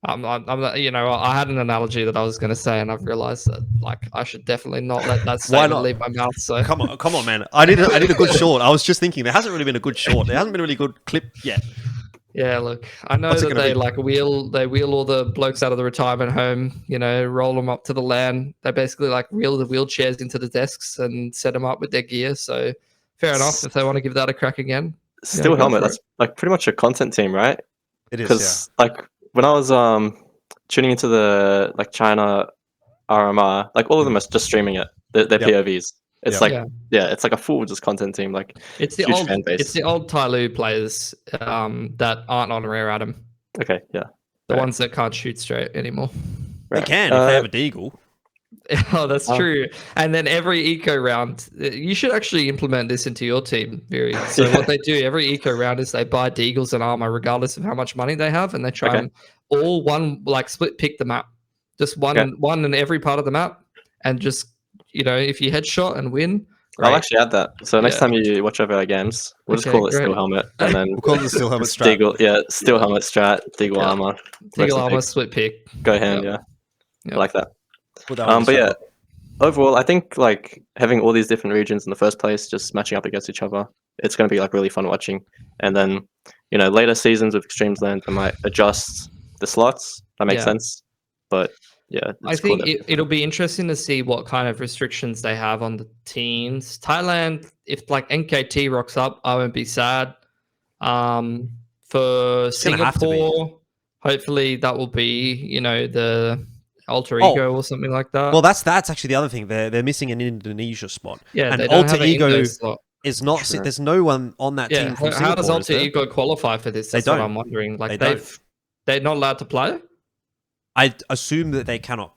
S3: I'm I had an analogy that I was going to say, and I've realized that like I should definitely not let that statement leave my mouth. So
S1: come on, man. I need a good short. I was just thinking there hasn't really been a good short. There hasn't been a really good clip yet.
S3: Yeah, look, I know that they wheel all the blokes out of the retirement home, roll them up to the LAN. They basically like wheel the wheelchairs into the desks and set them up with their gear. So fair enough if they want to give that a crack again.
S2: Steel Helmet, that's like pretty much a content team, right?
S1: It is,
S2: because like when I was tuning into the like China RMR, like all of them are just streaming it. Their POVs. It's it's like a full just content team. Like
S3: it's the old fan base. It's the old Tyloo players that aren't on Rare Atom.
S2: Okay, yeah.
S3: The ones that can't shoot straight anymore.
S1: Right. They can if they have a deagle.
S3: Oh, that's true. And then every eco round, you should actually implement this into your team, Viri. So what they do every eco round is they buy deagles and armor regardless of how much money they have, and they try and all split pick the map, just one in every part of the map, and just if you headshot and win,
S2: I'll actually add that. So next
S3: Yeah.
S2: time you watch over our games, we'll just
S3: Okay,
S2: call it
S3: great.
S2: Steel Helmet, and then
S1: We'll call it the Steel Helmet strat.
S2: Deagle, yeah, Steel Helmet strat, Deagle
S3: Yeah.
S2: Armor,
S3: Deagle
S2: rest of
S3: Armor,
S2: pick.
S3: split pick.
S2: Go hand,
S3: Yep.
S2: yeah. I like that.
S1: Put that on the
S2: But yeah,
S1: strat.
S2: overall, I think like having all these different regions in the first place, just matching up against each other, it's going to be like really fun watching. And then, later seasons with EXTREMESLAND, we might adjust the slots. That makes sense. But yeah,
S3: I
S2: it's cool
S3: think it'll be interesting to see what kind of restrictions they have on the teams. Thailand, if like NKT rocks up, I won't be sad. For
S1: gonna have to be.
S3: Singapore, hopefully that will be, the alter
S1: Oh.
S3: ego or something like that.
S1: Well, that's actually the other thing. They're missing an Indonesia spot.
S3: Yeah,
S1: and
S3: they don't
S1: alter
S3: have an
S1: ego
S3: Indo slot.
S1: is not.
S2: True.
S1: There's no one on that
S3: Yeah,
S1: team from
S3: how
S1: Singapore.
S3: does
S1: is
S3: alter
S1: there?
S3: ego qualify for this? That's
S1: They
S3: what
S1: don't.
S3: I'm wondering. Like
S1: They don't.
S3: they're not allowed to play.
S1: I assume that they cannot.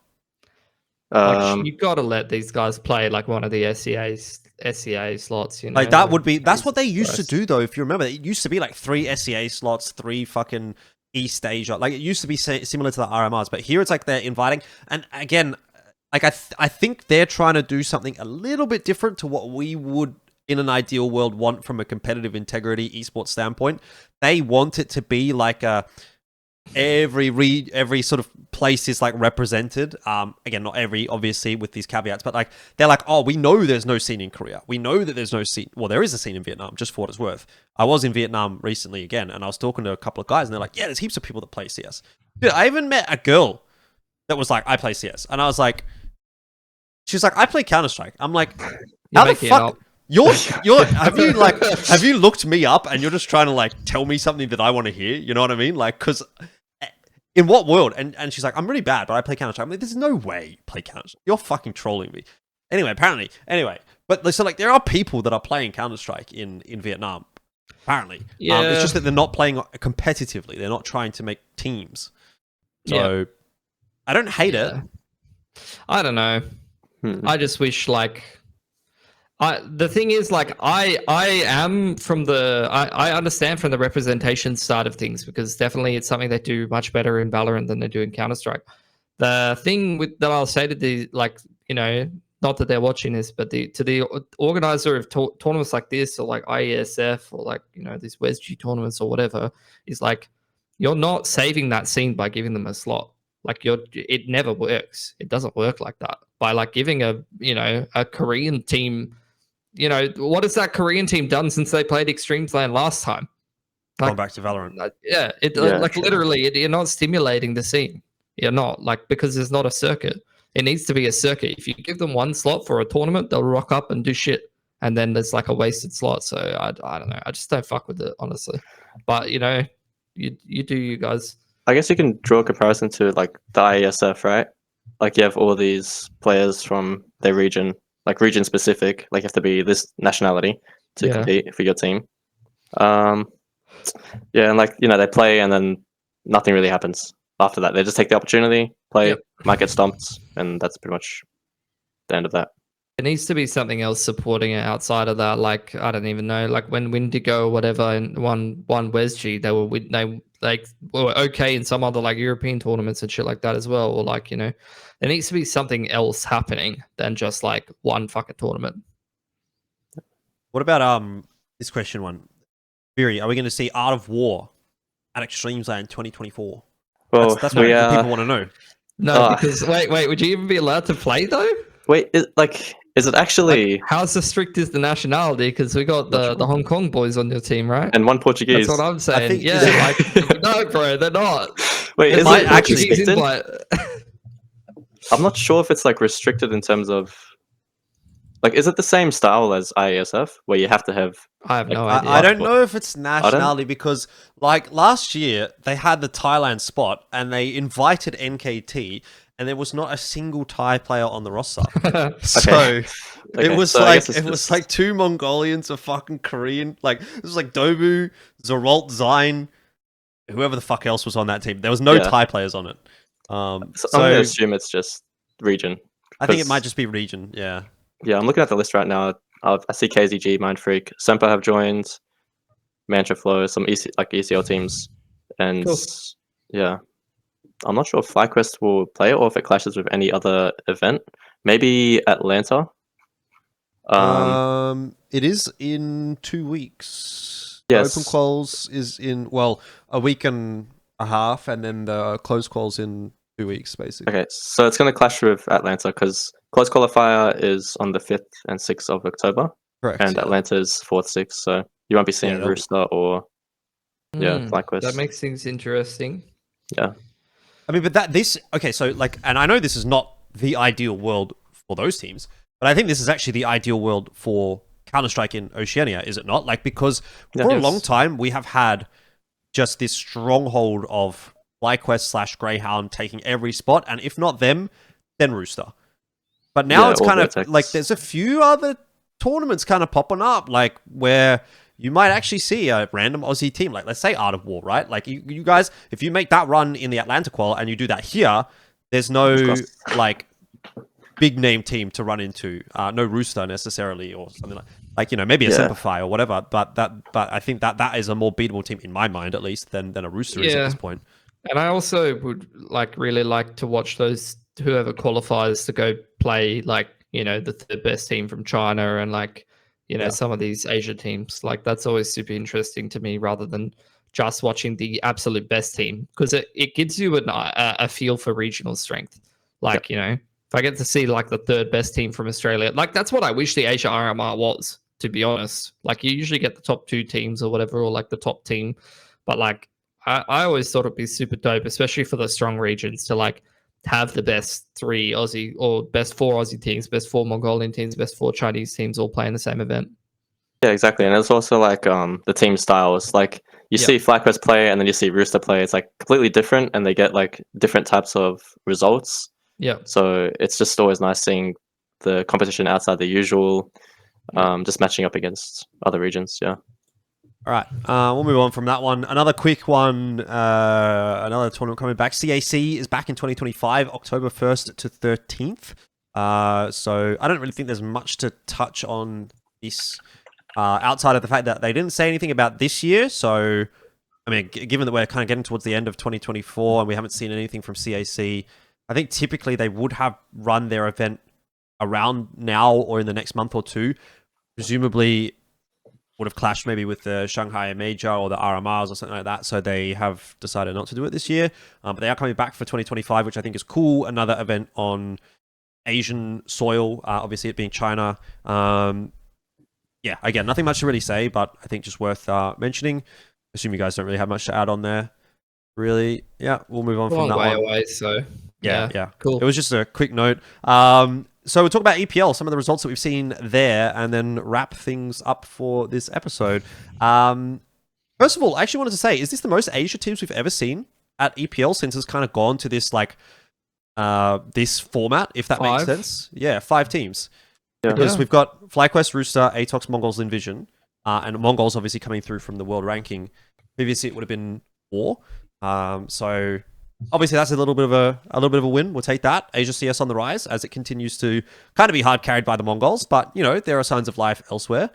S3: Like you got to let these guys play like one of the SEA slots.
S1: Like that would be. That's
S3: Jesus
S1: what they used to
S3: Christ.
S1: do, though. If you remember, it used to be like 3 SEA slots, 3 fucking East Asia. Like it used to be similar to the RMRs, but here it's like they're inviting. And again, like I think they're trying to do something a little bit different to what we would, in an ideal world, want from a competitive integrity esports standpoint. They want it to be like a every sort of place is like represented. Again, not every, obviously, with these caveats, but like they're like, oh, we know there's no scene in Korea. We know that there's no scene. Well, there is a scene in Vietnam, just for what it's worth. I was in Vietnam recently again, and I was talking to a couple of guys, and they're like, yeah, there's heaps of people that play CS. Dude, I even met a girl that was like, I play CS, and I was like, she's like, I play Counter-Strike. I'm like, how the fuck? You're have you looked me up and you're just trying to like tell me something that I want to hear? You know what I mean? Like, because in what world? And she's like, I'm really bad, but I play Counter-Strike. I'm like, there's no way you play Counter-Strike. You're fucking trolling me. Anyway, but so like there are people that are playing Counter-Strike in Vietnam. Apparently, it's just that they're not playing competitively. They're not trying to make teams. So I don't hate it.
S3: I don't know. I just wish like. The thing is, like, I am from I understand from the representation side of things, because definitely it's something they do much better in Valorant than they do in Counter-Strike. The thing that I'll say to the, like, not that they're watching this, but to the organizer of tournaments like this, or like IESF, or like, these WESG tournaments or whatever, is like, you're not saving that scene by giving them a slot. Like it never works. It doesn't work like that. By like giving a Korean team. What has that Korean team done since they played EXTREMESLAND last time? Like,
S1: Going back to Valorant.
S3: Literally, you're not stimulating the scene. You're not, like, because there's not a circuit. It needs to be a circuit. If you give them one slot for a tournament, they'll rock up and do shit. And then there's like a wasted slot. So I don't know. I just don't fuck with it, honestly. But, you do, you guys.
S2: I guess you can draw a comparison to like the IESF, right? Like you have all these players from their region, like region specific, like you have to be this nationality to compete for your team. And like, they play and then nothing really happens after that. They just take the opportunity, play, might get stomped, and that's pretty much the end of that.
S3: There needs to be something else supporting it outside of that. Like, I don't even know, like when Windigo or whatever and won WESG, they were okay in some other like European tournaments and shit like that as well. Or like, there needs to be something else happening than just like one fucking tournament.
S1: What about this question one? Viri, are we going to see Art of War at EXTREMESLAND 2024?
S2: Well,
S1: that's what people want to know.
S3: No, because wait, would you even be allowed to play though?
S2: Wait, is it actually?
S3: Like, how strict is the nationality? Because we got the Hong Kong boys on your team, right?
S2: And one Portuguese.
S3: That's what I'm saying. No, bro, they're not.
S2: Wait, is it actually restricted?
S3: Invite.
S2: I'm not sure if it's like restricted in terms of, like, is it the same style as IESF where you have to have?
S3: I have no idea.
S1: I don't know if it's nationality because, like, last year they had the Thailand spot and they invited NKT. And there was not a single Thai player on the roster. So it was like 2 Mongolians, a fucking Korean. Like it was like Dobu, Zerolt, Zine, whoever the fuck else was on that team. There was no Thai players on it.
S2: So I'm gonna assume it's just region.
S1: I think it might just be region. Yeah.
S2: Yeah, I'm looking at the list right now. I see KZG, Mindfreak, Semper have joined, Mantra Flow, some ECL teams, and yeah. I'm not sure if FlyQuest will play it or if it clashes with any other event. Maybe Atlanta.
S1: It is in 2 weeks.
S2: Yes.
S1: The open quals is in a week and a half, and then the closed quals in 2 weeks, basically.
S2: Okay, so it's going to clash with Atlanta because close qualifier is on the 5th and 6th of October,
S1: Correct.
S2: and
S1: yeah.
S2: Atlanta's 4th, 6th. So you won't be seeing
S1: that'll be-
S2: Rooster or FlyQuest.
S3: That makes things interesting.
S2: Yeah.
S1: I mean, but so like, and I know this is not the ideal world for those teams, but I think this is actually the ideal world for Counter-Strike in Oceania, is it not? Like, because for a long time, we have had just this stronghold of FlyQuest / Greyhound taking every spot, and if not them, then Rooster. But now it's kind of like there's a few other tournaments kind of popping up, like where you might actually see a random Aussie team, like let's say Art of War, right? Like you guys, if you make that run in the Atlanta qual and you do that here, there's no like big name team to run into, no Rooster necessarily, or something like maybe a Semperfi or whatever. But I think that is a more beatable team in my mind, at least, than a Rooster is at this point.
S3: And I also would really like to watch those whoever qualifies to go play the third best team from China and some of these Asia teams. Like that's always super interesting to me, rather than just watching the absolute best team, because it gives you a feel for regional strength. Like if I get to see like the third best team from Australia, like that's what I wish the Asia RMR was, to be honest. Like you usually get the top 2 teams or whatever, or like the top team, but like I always thought it'd be super dope, especially for the strong regions, to like have the best 3 Aussie or best 4 Aussie teams, best 4 Mongolian teams, best 4 Chinese teams all playing the same event.
S2: Yeah, exactly. And it's also like the team styles. Like you see FlyQuest play and then you see Rooster play. It's like completely different, and they get like different types of results.
S3: Yeah.
S2: So it's just always nice seeing the competition outside the usual, just matching up against other regions. Yeah.
S1: All right, we'll move on from that one. Another quick one, another tournament coming back. CAC is back in 2025, October 1st to 13th. So I don't really think there's much to touch on this outside of the fact that they didn't say anything about this year. So, I mean, given that we're kind of getting towards the end of 2024 and we haven't seen anything from CAC, I think typically they would have run their event around now or in the next month or two. Presumably would have clashed maybe with the Shanghai Major or the RMRs or something like that. So they have decided not to do it this year. But they are coming back for 2025, which I think is cool. Another event on Asian soil, obviously it being China. Yeah, again, nothing much to really say, but I think just worth mentioning. I assume you guys don't really have much to add on there. Really, yeah, we'll move on from that one.
S3: Away, so
S1: yeah,
S3: cool.
S1: It was just a quick note. So we'll talk about EPL, some of the results that we've seen there, and then wrap things up for this episode. First of all, I actually wanted to say, is this the most Asia teams we've ever seen at EPL since it's kind of gone to this this format, if that makes sense? Yeah, 5 teams. Yeah. Because we've got FlyQuest, Rooster, Atox, Mongolz, Lynn Vision, and Mongolz obviously coming through from the world ranking. Previously, it would have been 4. So obviously that's a little bit of a win. We'll take that. Asia CS on the rise as it continues to kind of be hard carried by the Mongolz, but there are signs of life elsewhere.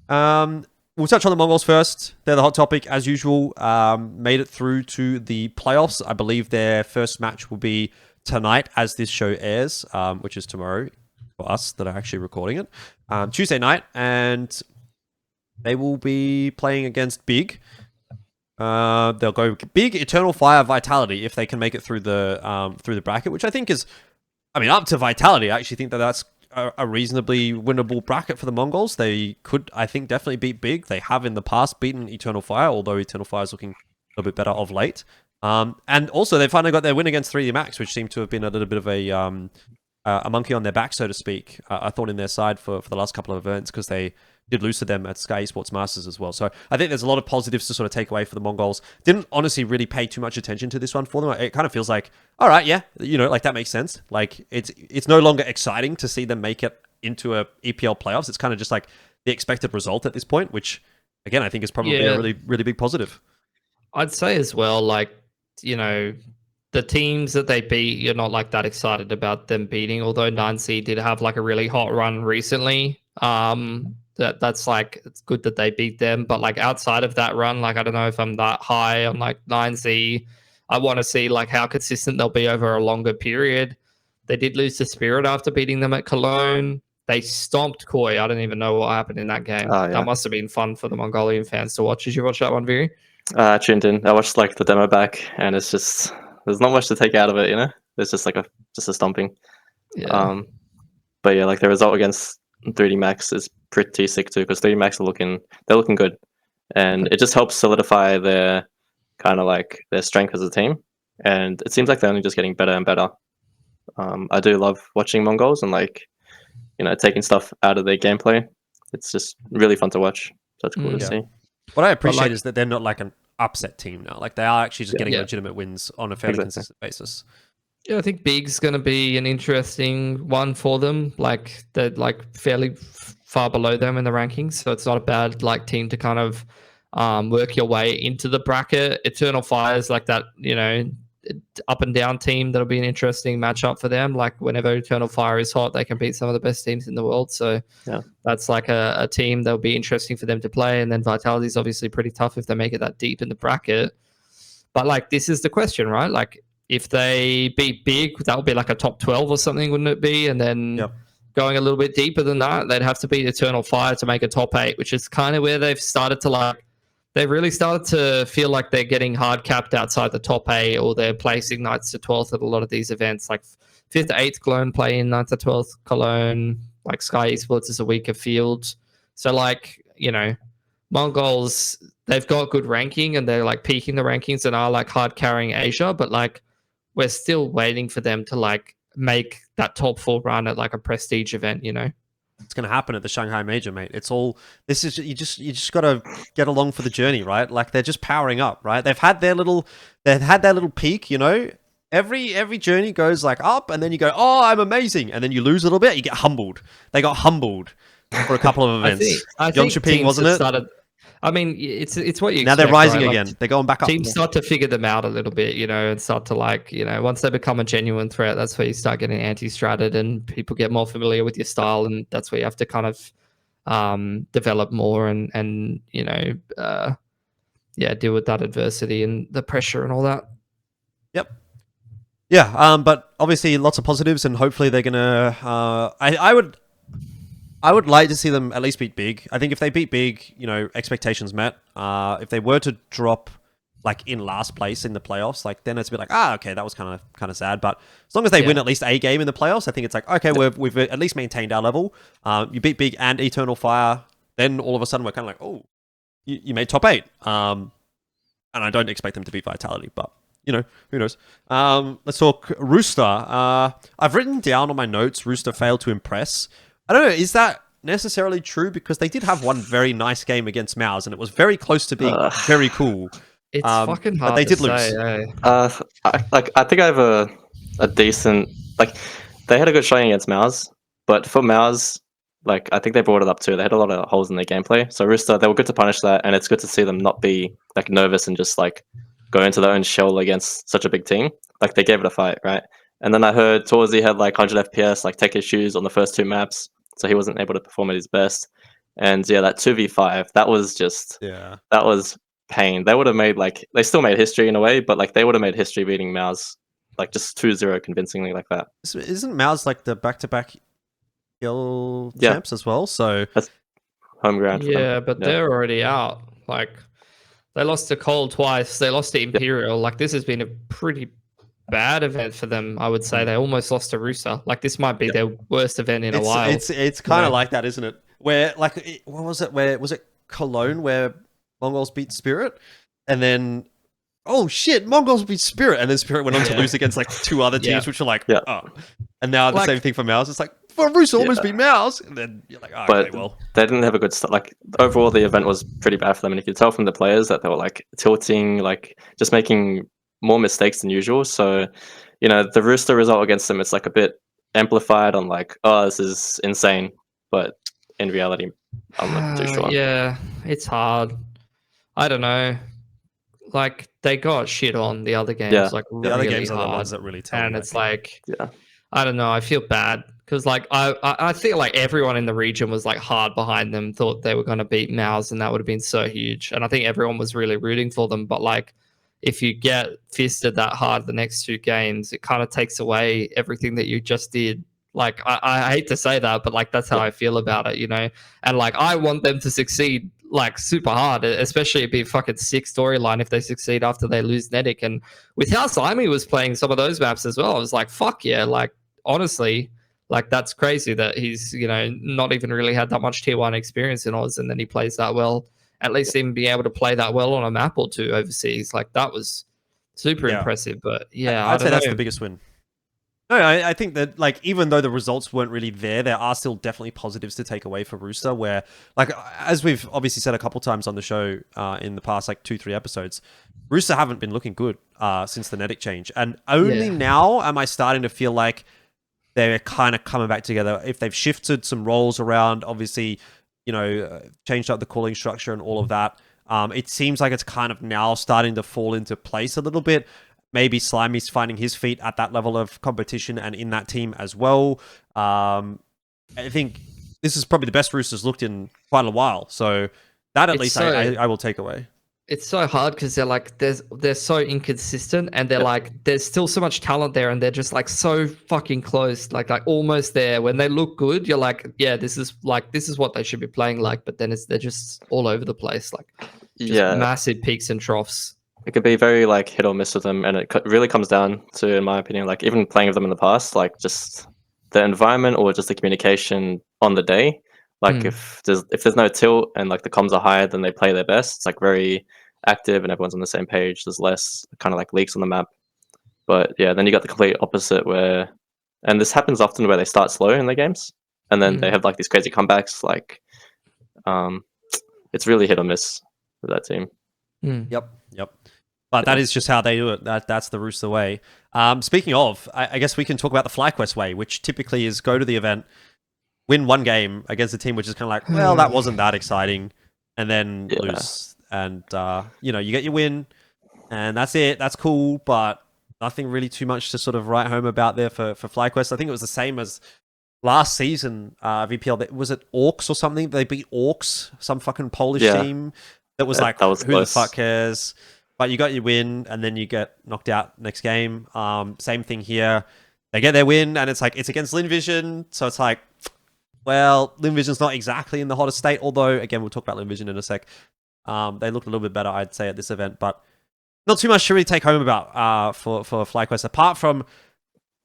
S1: We'll touch on the Mongolz first. They're the hot topic as usual. Made it through to the playoffs. I believe their first match will be tonight as this show airs, which is tomorrow for us that are actually recording it. Tuesday night, and they will be playing against Big. They'll go Big, Eternal Fire, Vitality if they can make it through the bracket, which I think is, up to Vitality. I actually think that's a reasonably winnable bracket for the Mongolz. They could, I think, definitely beat Big. They have in the past beaten Eternal Fire, although Eternal Fire is looking a little bit better of late. And also they finally got their win against 3D Max, which seemed to have been a little bit of a monkey on their back, so to speak. I thought in their side for the last couple of events, because they did lose to them at Sky Esports Masters as well. So I think there's a lot of positives to sort of take away for the Mongolz. Didn't honestly really pay too much attention to this one for them. It kind of feels like, all right, yeah, like that makes sense. Like it's no longer exciting to see them make it into a EPL playoffs. It's kind of just like the expected result at this point, which again, I think is probably a really, really big positive.
S3: I'd say as well, like, the teams that they beat, you're not like that excited about them beating, although 9C did have like a really hot run recently. That's like, it's good that they beat them, but like outside of that run, like I don't know if I'm that high on like 9C. I want to see like how consistent they'll be over a longer period. They did lose to Spirit after beating them at Cologne. they stomped Koi. I don't even know what happened in that game.
S2: Oh, yeah.
S3: That must have been fun for the Mongolian fans to watch. Did you watch that one, Viri?
S2: I tuned in. I watched like the demo back, and it's just there's not much to take out of it. It's just like a stomping.
S3: Yeah.
S2: But yeah, like the result against 3D Max is pretty sick too, because 3D Max they're looking good, and it just helps solidify their kind of like their strength as a team. And it seems like they're only just getting better and better. I do love watching Mongolz and like taking stuff out of their gameplay. It's just really fun to watch. So it's cool to see.
S1: What I appreciate is that they're not like an upset team now. Like they are actually just getting legitimate wins on a fairly consistent basis.
S3: Yeah, I think Big's going to be an interesting one for them. Like they're like fairly far below them in the rankings, so it's not a bad like team to kind of work your way into the bracket. Eternal Fire's like that, up and down team. That'll be an interesting matchup for them. Like whenever Eternal Fire is hot, they can beat some of the best teams in the world. So that's like a team that'll be interesting for them to play. And then Vitality is obviously pretty tough if they make it that deep in the bracket. But like this is the question, right? Like if they beat Big, that would be like a top 12 or something, wouldn't it be? And then going a little bit deeper than that, they'd have to beat Eternal Fire to make a top 8, which is kind of where they've started to they've really started to feel like they're getting hard capped outside the top 8, or they're placing 9th to 12th at a lot of these events. Like 5th to 8th Cologne play in 9th to 12th Cologne, like Sky Esports is a weaker field. So like, Mongolz, they've got good ranking and they're like peaking the rankings and are like hard carrying Asia, but like we're still waiting for them to like make that top 4 run at like a prestige event,
S1: It's going to happen at the Shanghai Major, mate. You just got to get along for the journey, right? Like they're just powering up, right? They've had their little peak, Every journey goes like up, and then you go, oh, I'm amazing, and then you lose a little bit. You get humbled. They got humbled for a couple of events.
S3: I think
S1: Yongshiping, wasn't it?
S3: It's what you
S1: now
S3: expect,
S1: they're rising
S3: right?
S1: again. They're going back up.
S3: Teams start to figure them out a little bit, and start to once they become a genuine threat, that's where you start getting anti-stratted and people get more familiar with your style, and that's where you have to kind of develop more and deal with that adversity and the pressure and all that.
S1: Yep. Yeah, but obviously lots of positives, and hopefully they're gonna. I would like to see them at least beat Big. I think if they beat Big, expectations met. If they were to drop like in last place in the playoffs, like then it's a bit like, okay, that was kind of sad. But as long as they win at least a game in the playoffs, I think it's like, okay, we've at least maintained our level. You beat Big and Eternal Fire, then all of a sudden we're kind of like, oh, you made top 8. And I don't expect them to beat Vitality, but who knows? Let's talk Rooster. I've written down on my notes, Rooster failed to impress. I don't know, is that necessarily true? Because they did have one very nice game against Mouse, and it was very close to being very cool.
S3: It's fucking hard.
S1: But they did lose.
S2: I think I have a decent they had a good showing against Mouse, but for Mouse, I think they brought it up too. They had a lot of holes in their gameplay. So Rooster, they were good to punish that, and it's good to see them not be nervous and just go into their own shell against such a big team. They gave it a fight, right? And then I heard Torzy had 100 FPS, tech issues on the first 2 maps, so he wasn't able to perform at his best. And yeah, that 2v5, that was just that was pain. They would have made they still made history in a way, but they would have made history beating Mouse just 2-0 convincingly like that.
S1: Isn't Mouse the back-to-back champs as well? So
S2: that's home ground.
S3: Yeah, but they're already out. They lost to Cole twice. They lost to Imperial. This has been a pretty bad event for them, I would say. They almost lost to Rooster. This might be their worst event in a while.
S1: It's kind of like that, isn't it? Where what was it? Where was it? Cologne, where Mongolz beat Spirit, and then oh shit, Mongolz beat Spirit, and then Spirit went on to lose against 2 other teams, which are oh, and now the same thing for Mouse. It's well, Rooster almost beat Mouse, and then you're like, oh,
S2: but
S1: okay, well,
S2: they didn't have a good start. Overall, the event was pretty bad for them, and you could tell from the players that they were tilting, just making more mistakes than usual. So, the Rooster result against them, it's a bit amplified on oh, this is insane, but in reality, I'm not too sure.
S3: Yeah, it's hard. I don't know. They got shit on the other games.
S1: The
S3: really
S1: other games
S3: hard.
S1: are the ones that really tell.
S3: And it's I don't know. I feel bad because I feel everyone in the region was hard behind them, thought they were going to beat Mouse, and that would have been so huge. And I think everyone was really rooting for them. But if you get fisted that hard the next 2 games, it kind of takes away everything that you just did Like I hate to say that, but like that's how I feel about it, you know. And like I want them to succeed like super hard, especially it'd be a fucking sick storyline if they succeed after they lose Nedic. And with how Slimy was playing some of those maps as well, I was like, fuck yeah, like honestly, like that's crazy that he's, you know, not even really had that much tier 1 experience in Oz, and then he plays that well. At least even being able to play that well on a map or two overseas, like that was super impressive. But yeah,
S1: I'd say that's
S3: know.
S1: the biggest win. No, I think that like even though the results weren't really there are still definitely positives to take away for Rooster. Where like as we've obviously said a couple times on the show in the past like 2-3 episodes, Rooster haven't been looking good since the Nedic change, and only now am I starting to feel like they're kind of coming back together. If they've shifted some roles around, obviously, you know, changed up the calling structure and all of that, it seems like it's kind of now starting to fall into place a little bit. Maybe Slimy's finding his feet at that level of competition and in that team as well. I think this is probably the best Roosters looked in quite a while. So that at least I will take away.
S3: It's so hard because they're like they're so inconsistent, and they're like there's still so much talent there, and they're just like so fucking close, like almost there. When they look good, you're like, yeah, this is what they should be playing like. But then they're just all over the place, like massive peaks and troughs.
S2: It could be very like hit or miss with them, and it really comes down to, in my opinion, like even playing with them in the past, like just the environment or just the communication on the day. Like if there's no tilt and like the comms are higher, then they play their best. It's like very active and everyone's on the same page. There's less kind of like leaks on the map. But yeah, then you got the complete opposite where, and this happens often where they start slow in their games and then they have like these crazy comebacks. Like, it's really hit or miss with that team.
S1: Yep. But that is just how they do it. That's the Rooster way. Speaking of, I guess we can talk about the FlyQuest way, which typically is go to the event, win one game against a team which is kind of like, well, that wasn't that exciting, and then lose. And, you know, you get your win, and that's it. That's cool, but nothing really too much to sort of write home about there for FlyQuest. I think it was the same as last season, VPL. Was it Orcs or something? They beat Orcs, some fucking Polish team. That was like, who close. The fuck cares? But you got your win, and then you get knocked out next game. Same thing here. They get their win, and it's like it's against Lynn Vision, so it's like, well, Lynn Vision's not exactly in the hottest state. Although, again, we'll talk about Lynn Vision in a sec. They looked a little bit better, I'd say, at this event, but not too much to really take home about for FlyQuest. Apart from,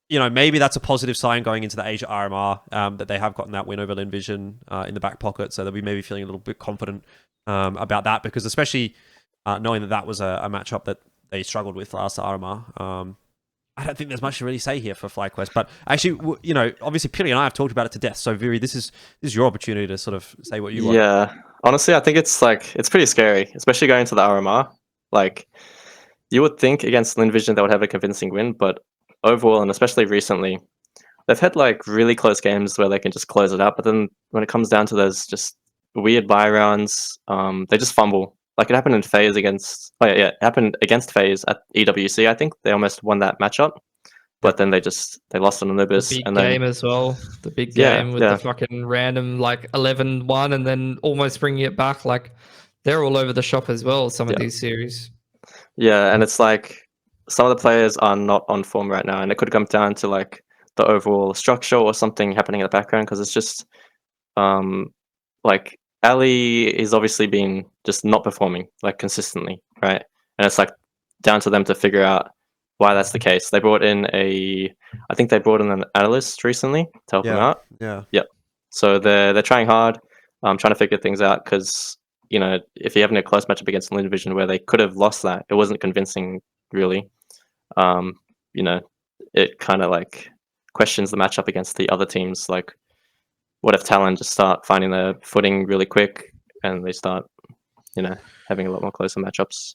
S1: you know, maybe that's a positive sign going into the Asia RMR that they have gotten that win over Lynn Vision in the back pocket, so they'll be maybe feeling a little bit confident about that, because especially knowing that was a matchup that they struggled with last RMR. I don't think there's much to really say here for FlyQuest, but actually, you know, obviously Pilly and I have talked about it to death. So Viri, this is your opportunity to sort of say what you want.
S2: Yeah, honestly, I think it's pretty scary, especially going to the RMR. Like, you would think against Lynn Vision they would have a convincing win, but overall, and especially recently, they've had like really close games where they can just close it out. But then when it comes down to those just weird buy rounds, they just fumble. Like it happened in FaZe against, it happened against FaZe at EWC. I think they almost won that matchup, but then they lost on Anubis.
S3: The big
S2: and then,
S3: game as well. The big game with the fucking random like 11-1 and then almost bringing it back. Like they're all over the shop as well. Some of these series.
S2: Yeah, and it's like some of the players are not on form right now, and it could come down to like the overall structure or something happening in the background, because it's just like Ali is obviously been just not performing like consistently, right? And it's like down to them to figure out why that's the case. They brought in I think they brought in an analyst recently to help them out.
S1: Yeah.
S2: So they're trying hard, trying to figure things out, because you know, if you're having a close matchup against Lynn Vision where they could have lost that, it wasn't convincing really. You know, it kind of like questions the matchup against the other teams. Like, what if Talon just start finding their footing really quick and they start, you know, having a lot more closer matchups?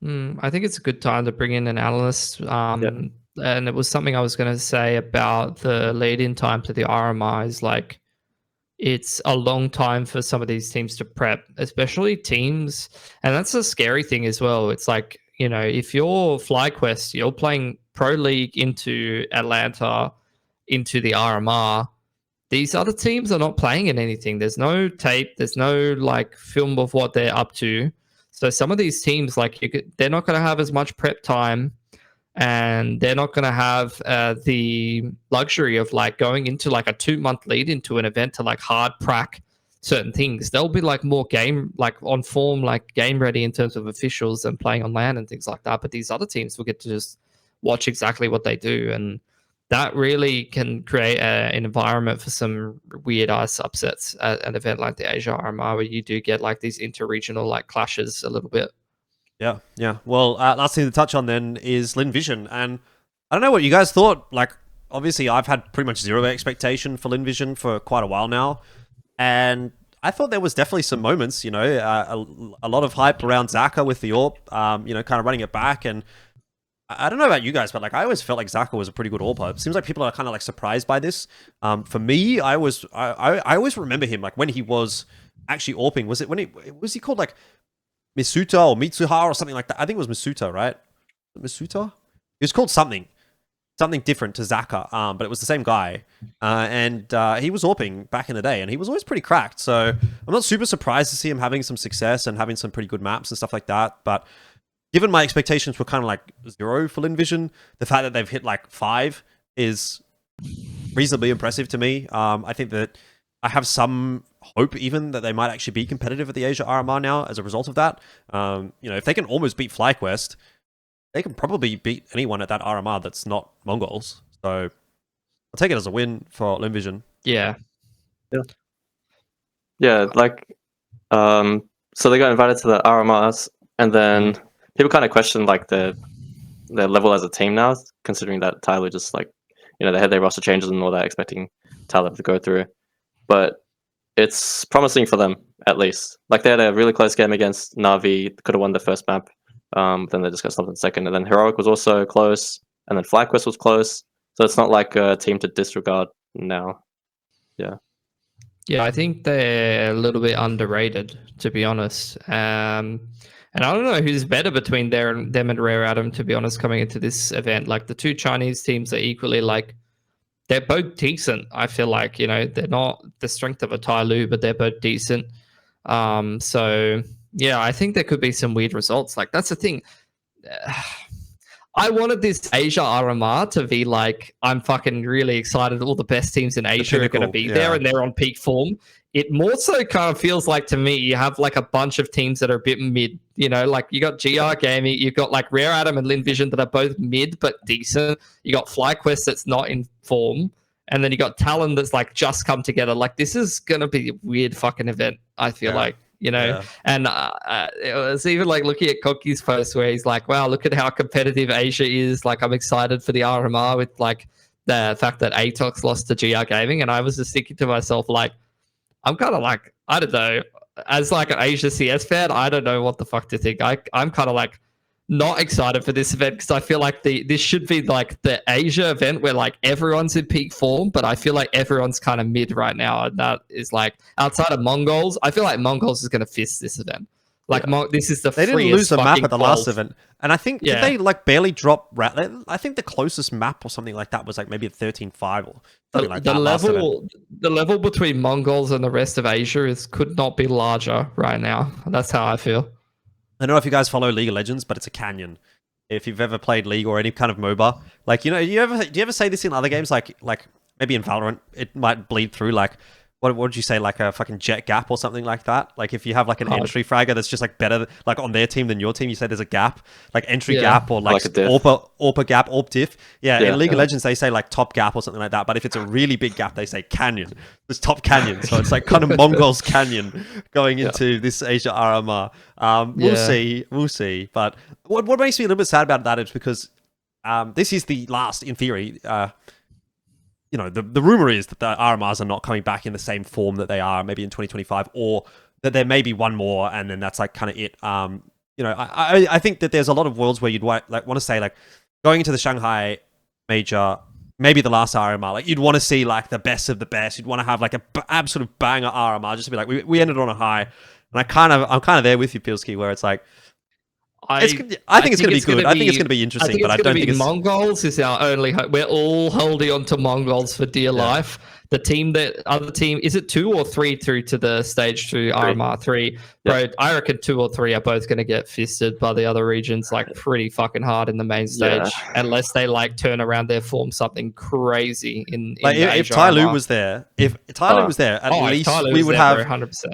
S3: I think it's a good time to bring in an analyst. And it was something I was going to say about the lead-in time to the RMR is like, it's a long time for some of these teams to prep, especially teams. And that's a scary thing as well. It's like, you know, if you're FlyQuest, you're playing Pro League into Atlanta, into the RMR, these other teams are not playing in anything. There's no tape. There's no like film of what they're up to. So some of these teams, like they're not going to have as much prep time. and they're not going to have the luxury of like going into like a 2-month lead into an event to like hard prac certain things. They'll be like more game, like on form, like game ready in terms of officials and playing on LAN and things like that. But these other teams will get to just watch exactly what they do, and that really can create an environment for some weird ass upsets at an event like the Asia RMR, where you do get like these interregional like clashes a little bit.
S1: Yeah, yeah. Well, last thing to touch on then is Lynn Vision, and I don't know what you guys thought. Like, obviously, I've had pretty much zero expectation for Lynn Vision for quite a while now, and I thought there was definitely some moments, you know, a lot of hype around Zaka with the AWP, you know, kind of running it back, and I don't know about you guys, but like I always felt like Zaka was a pretty good AWPer. It seems like people are kind of like surprised by this. For me, I always remember him like when he was actually AWPing. Was he called like Misuta or Mitsuha or something like that? I think it was Misuta, right? Misuta? He was called something different to Zaka, but it was the same guy. And he was AWPing back in the day, and he was always pretty cracked. So I'm not super surprised to see him having some success and having some pretty good maps and stuff like that. But given my expectations were kind of like 0 for Lynn Vision, the fact that they've hit like 5 is reasonably impressive to me. I think that I have some hope even that they might actually be competitive at the Asia RMR now as a result of that. You know, if they can almost beat FlyQuest, they can probably beat anyone at that RMR that's not Mongolz. So I'll take it as a win for Lynn Vision.
S3: Yeah.
S2: Yeah, like, so they got invited to the RMRs, and then people kind of question like their level as a team now, considering that Tyloo just like, you know, they had their roster changes and all that, expecting Talon to go through. But it's promising for them, at least. Like, they had a really close game against Na'Vi, could have won the first map. Then they just got stopped in second. And then Heroic was also close. And then FlyQuest was close. So it's not like a team to disregard now. Yeah.
S3: Yeah, I think they're a little bit underrated, to be honest. And I don't know who's better between them and Rare Atom, to be honest, coming into this event. Like, the two Chinese teams are equally like, they're both decent. I feel like, you know, they're not the strength of a Tyloo, but they're both decent. So yeah, I think there could be some weird results. Like, that's the thing. I wanted this Asia RMR to be like, I'm fucking really excited. All the best teams in Asia are going to be there, and they're on peak form. It more so kind of feels like, to me, you have like a bunch of teams that are a bit mid. You know, like you got GR Gaming, you've got like Rare Atom and Lynn Vision that are both mid but decent. You got FlyQuest that's not in form, and then you got Talon that's like just come together. Like, this is gonna be a weird fucking event, I feel like. You know, and it was even like looking at Koki's post where he's like, wow, look at how competitive Asia is. Like, I'm excited for the RMR with like the fact that Atox lost to GR Gaming. And I was just thinking to myself, like, I'm kind of like, I don't know, as like an Asia CS fan, I don't know what the fuck to think. I'm kind of like not excited for this event, because I feel like this should be like the Asia event where like everyone's in peak form, but I feel like everyone's kind of mid right now, and that is like outside of Mongolz. I feel like Mongolz is going to fist this event. Like, this is the
S1: they didn't lose the map at the last event, and I think did they like barely drop? I think the closest map or something like that was like maybe a 13-5 or something like that.
S3: The level between Mongolz and the rest of Asia could not be larger right now. That's how I feel.
S1: I don't know if you guys follow League of Legends, but it's a canyon. If you've ever played League or any kind of MOBA, like, you know, do you ever say this in other games, like maybe in Valorant, it might bleed through, like, what would you say, like a fucking jet gap or something like that? Like, if you have like an entry fragger that's just like better, like on their team than your team, you say there's a gap, like entry gap or like AWP gap, AWP diff. Yeah, in League of Legends they say like top gap or something like that. But if it's a really big gap, they say canyon. It's top canyon, so it's like kind of Mongolz canyon going into this Asia RMR. We'll see. But what makes me a little bit sad about that is because this is the last, in theory. You know, the rumor is that the RMRs are not coming back in the same form that they are maybe in 2025, or that there may be one more and then that's like kind of it. You know, I think that there's a lot of worlds where you'd want to say, like, going into the Shanghai major, maybe the last RMR, like, you'd want to see like the best of the best. You'd want to have like a absolute banger RMR, just to be like, we ended on a high. And I'm kind of there with you, Pilski, where it's like, I think it's going to be good. I think it's going to be interesting, but I don't think
S3: Mongolz is our only hope. We're all holding on to Mongolz for dear life. the other team, is it 2 or 3 through to the stage 2 RMR 3? Bro, I reckon 2 or 3 are both going to get fisted by the other regions like pretty fucking hard in the main stage, unless they like turn around their form something crazy in
S1: like
S3: the
S1: if
S3: Asia
S1: Tyloo
S3: RMR.
S1: was there, at least
S3: Tyloo
S1: we
S3: was
S1: would
S3: there,
S1: have
S3: bro, 100%.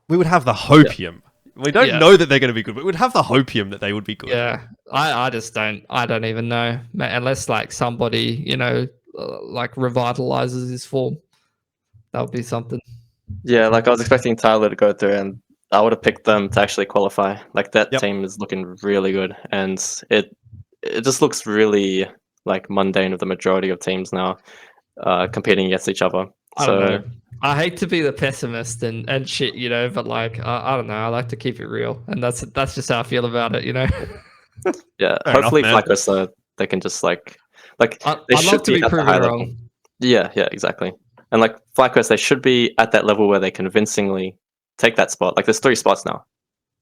S1: we would have the hopium. We don't know that they're going to be good, but we'd have the hopium that they would be good.
S3: Yeah, I just don't. I don't even know, unless like somebody like revitalizes his form. That would be something.
S2: Yeah, like I was expecting Tyler to go through, and I would have picked them to actually qualify. Like that team is looking really good, and it just looks really like mundane with the majority of teams now competing against each other.
S3: I don't know. I hate to be the pessimist and shit, but like I don't know. I like to keep it real, and that's just how I feel about it,
S2: Yeah,
S1: Fair
S2: hopefully
S1: enough,
S2: FlyQuest they can just like they
S3: I'd
S2: should
S3: love to be
S2: at the
S3: proven
S2: high
S3: wrong.
S2: level. Yeah, exactly. And like FlyQuest, they should be at that level where they convincingly take that spot. Like there's 3 spots now.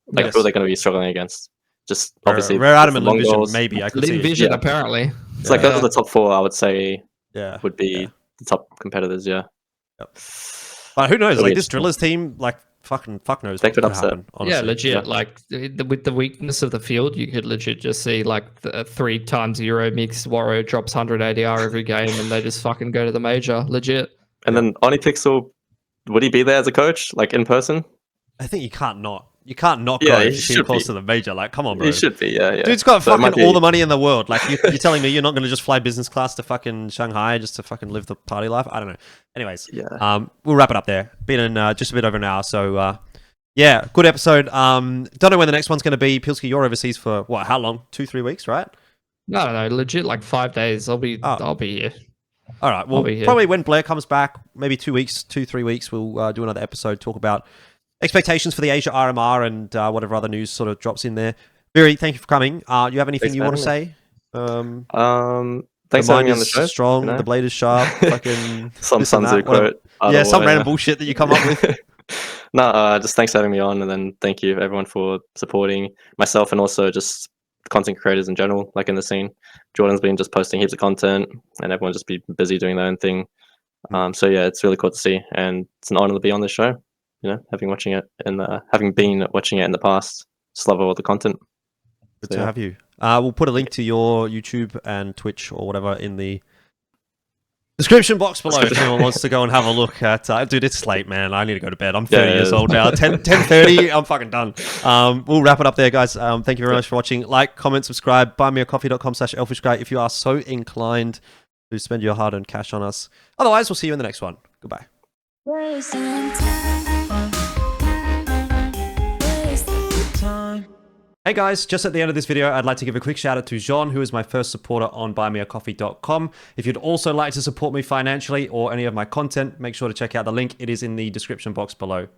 S2: Like who are they going to be struggling against? Just obviously
S1: Rare Adam and Lynn Vision,
S2: Mongolz.
S1: maybe I could
S3: Lynn
S1: see.
S3: Vision apparently.
S2: It's like those are the top 4. I would say would be the top competitors. Yeah.
S1: Yep. But who knows?
S2: Really
S1: Like this Drillas team, like fuck knows
S2: they
S1: what
S2: could
S1: could
S2: upset.
S1: happen. Honestly.
S3: Yeah, legit. Like with the weakness of the field, you could legit just see like the 3 times Euro mix. Warrior drops 100 ADR every game, and they just fucking go to the major. Legit.
S2: And then Onipixel, would he be there as a coach, like in person?
S1: I think you can't not go
S2: he
S1: if he
S2: should
S1: calls
S2: be.
S1: to the major. Like, come on, bro.
S2: He should be. Yeah.
S1: Dude's got
S2: So it might
S1: fucking
S2: be-
S1: all the money in the world. Like, you're telling me you're not going to just fly business class to fucking Shanghai just to fucking live the party life? I don't know. Anyways, we'll wrap it up there. Been in just a bit over an hour, so yeah, good episode. Don't know when the next one's going to be. Pilski, you're overseas for what? How long? 2-3 weeks, right?
S3: No, legit. Like 5 days. I'll be here.
S1: All right. Well, probably when Bleh comes back, maybe 2-3 weeks, we'll do another episode, talk about expectations for the Asia RMR and whatever other news sort of drops in there. Viri, thank you for coming. You have anything you want to say?
S2: Thanks
S1: the
S2: for having
S1: mind
S2: me on the
S1: is
S2: show.
S1: strong, the blade is sharp. Fucking
S2: Some
S1: this and
S2: Sun Tzu
S1: that, whatever.
S2: quote.
S1: Yeah, some random bullshit that you come up with.
S2: No, just thanks for having me on, and then thank you everyone for supporting myself and also just content creators in general, like in the scene. Jordan's been just posting heaps of content, and everyone just be busy doing their own thing. So yeah, it's really cool to see, and it's an honor to be on this show. Having been watching it in the past, just love all the content.
S1: Good to have you. We'll put a link to your YouTube and Twitch or whatever in the description box below if anyone wants to go and have a look at... dude, it's late, man. I need to go to bed. I'm 30 years old now. 10:30, I'm fucking done. We'll wrap it up there, guys. Thank you very much for watching. Like, comment, subscribe. buymeacoffee.com/Elfishguy if you are so inclined to spend your hard-earned cash on us. Otherwise, we'll see you in the next one. Goodbye. Hey guys, just at the end of this video, I'd like to give a quick shout out to Jean, who is my first supporter on buymeacoffee.com. If you'd also like to support me financially or any of my content, make sure to check out the link. It is in the description box below.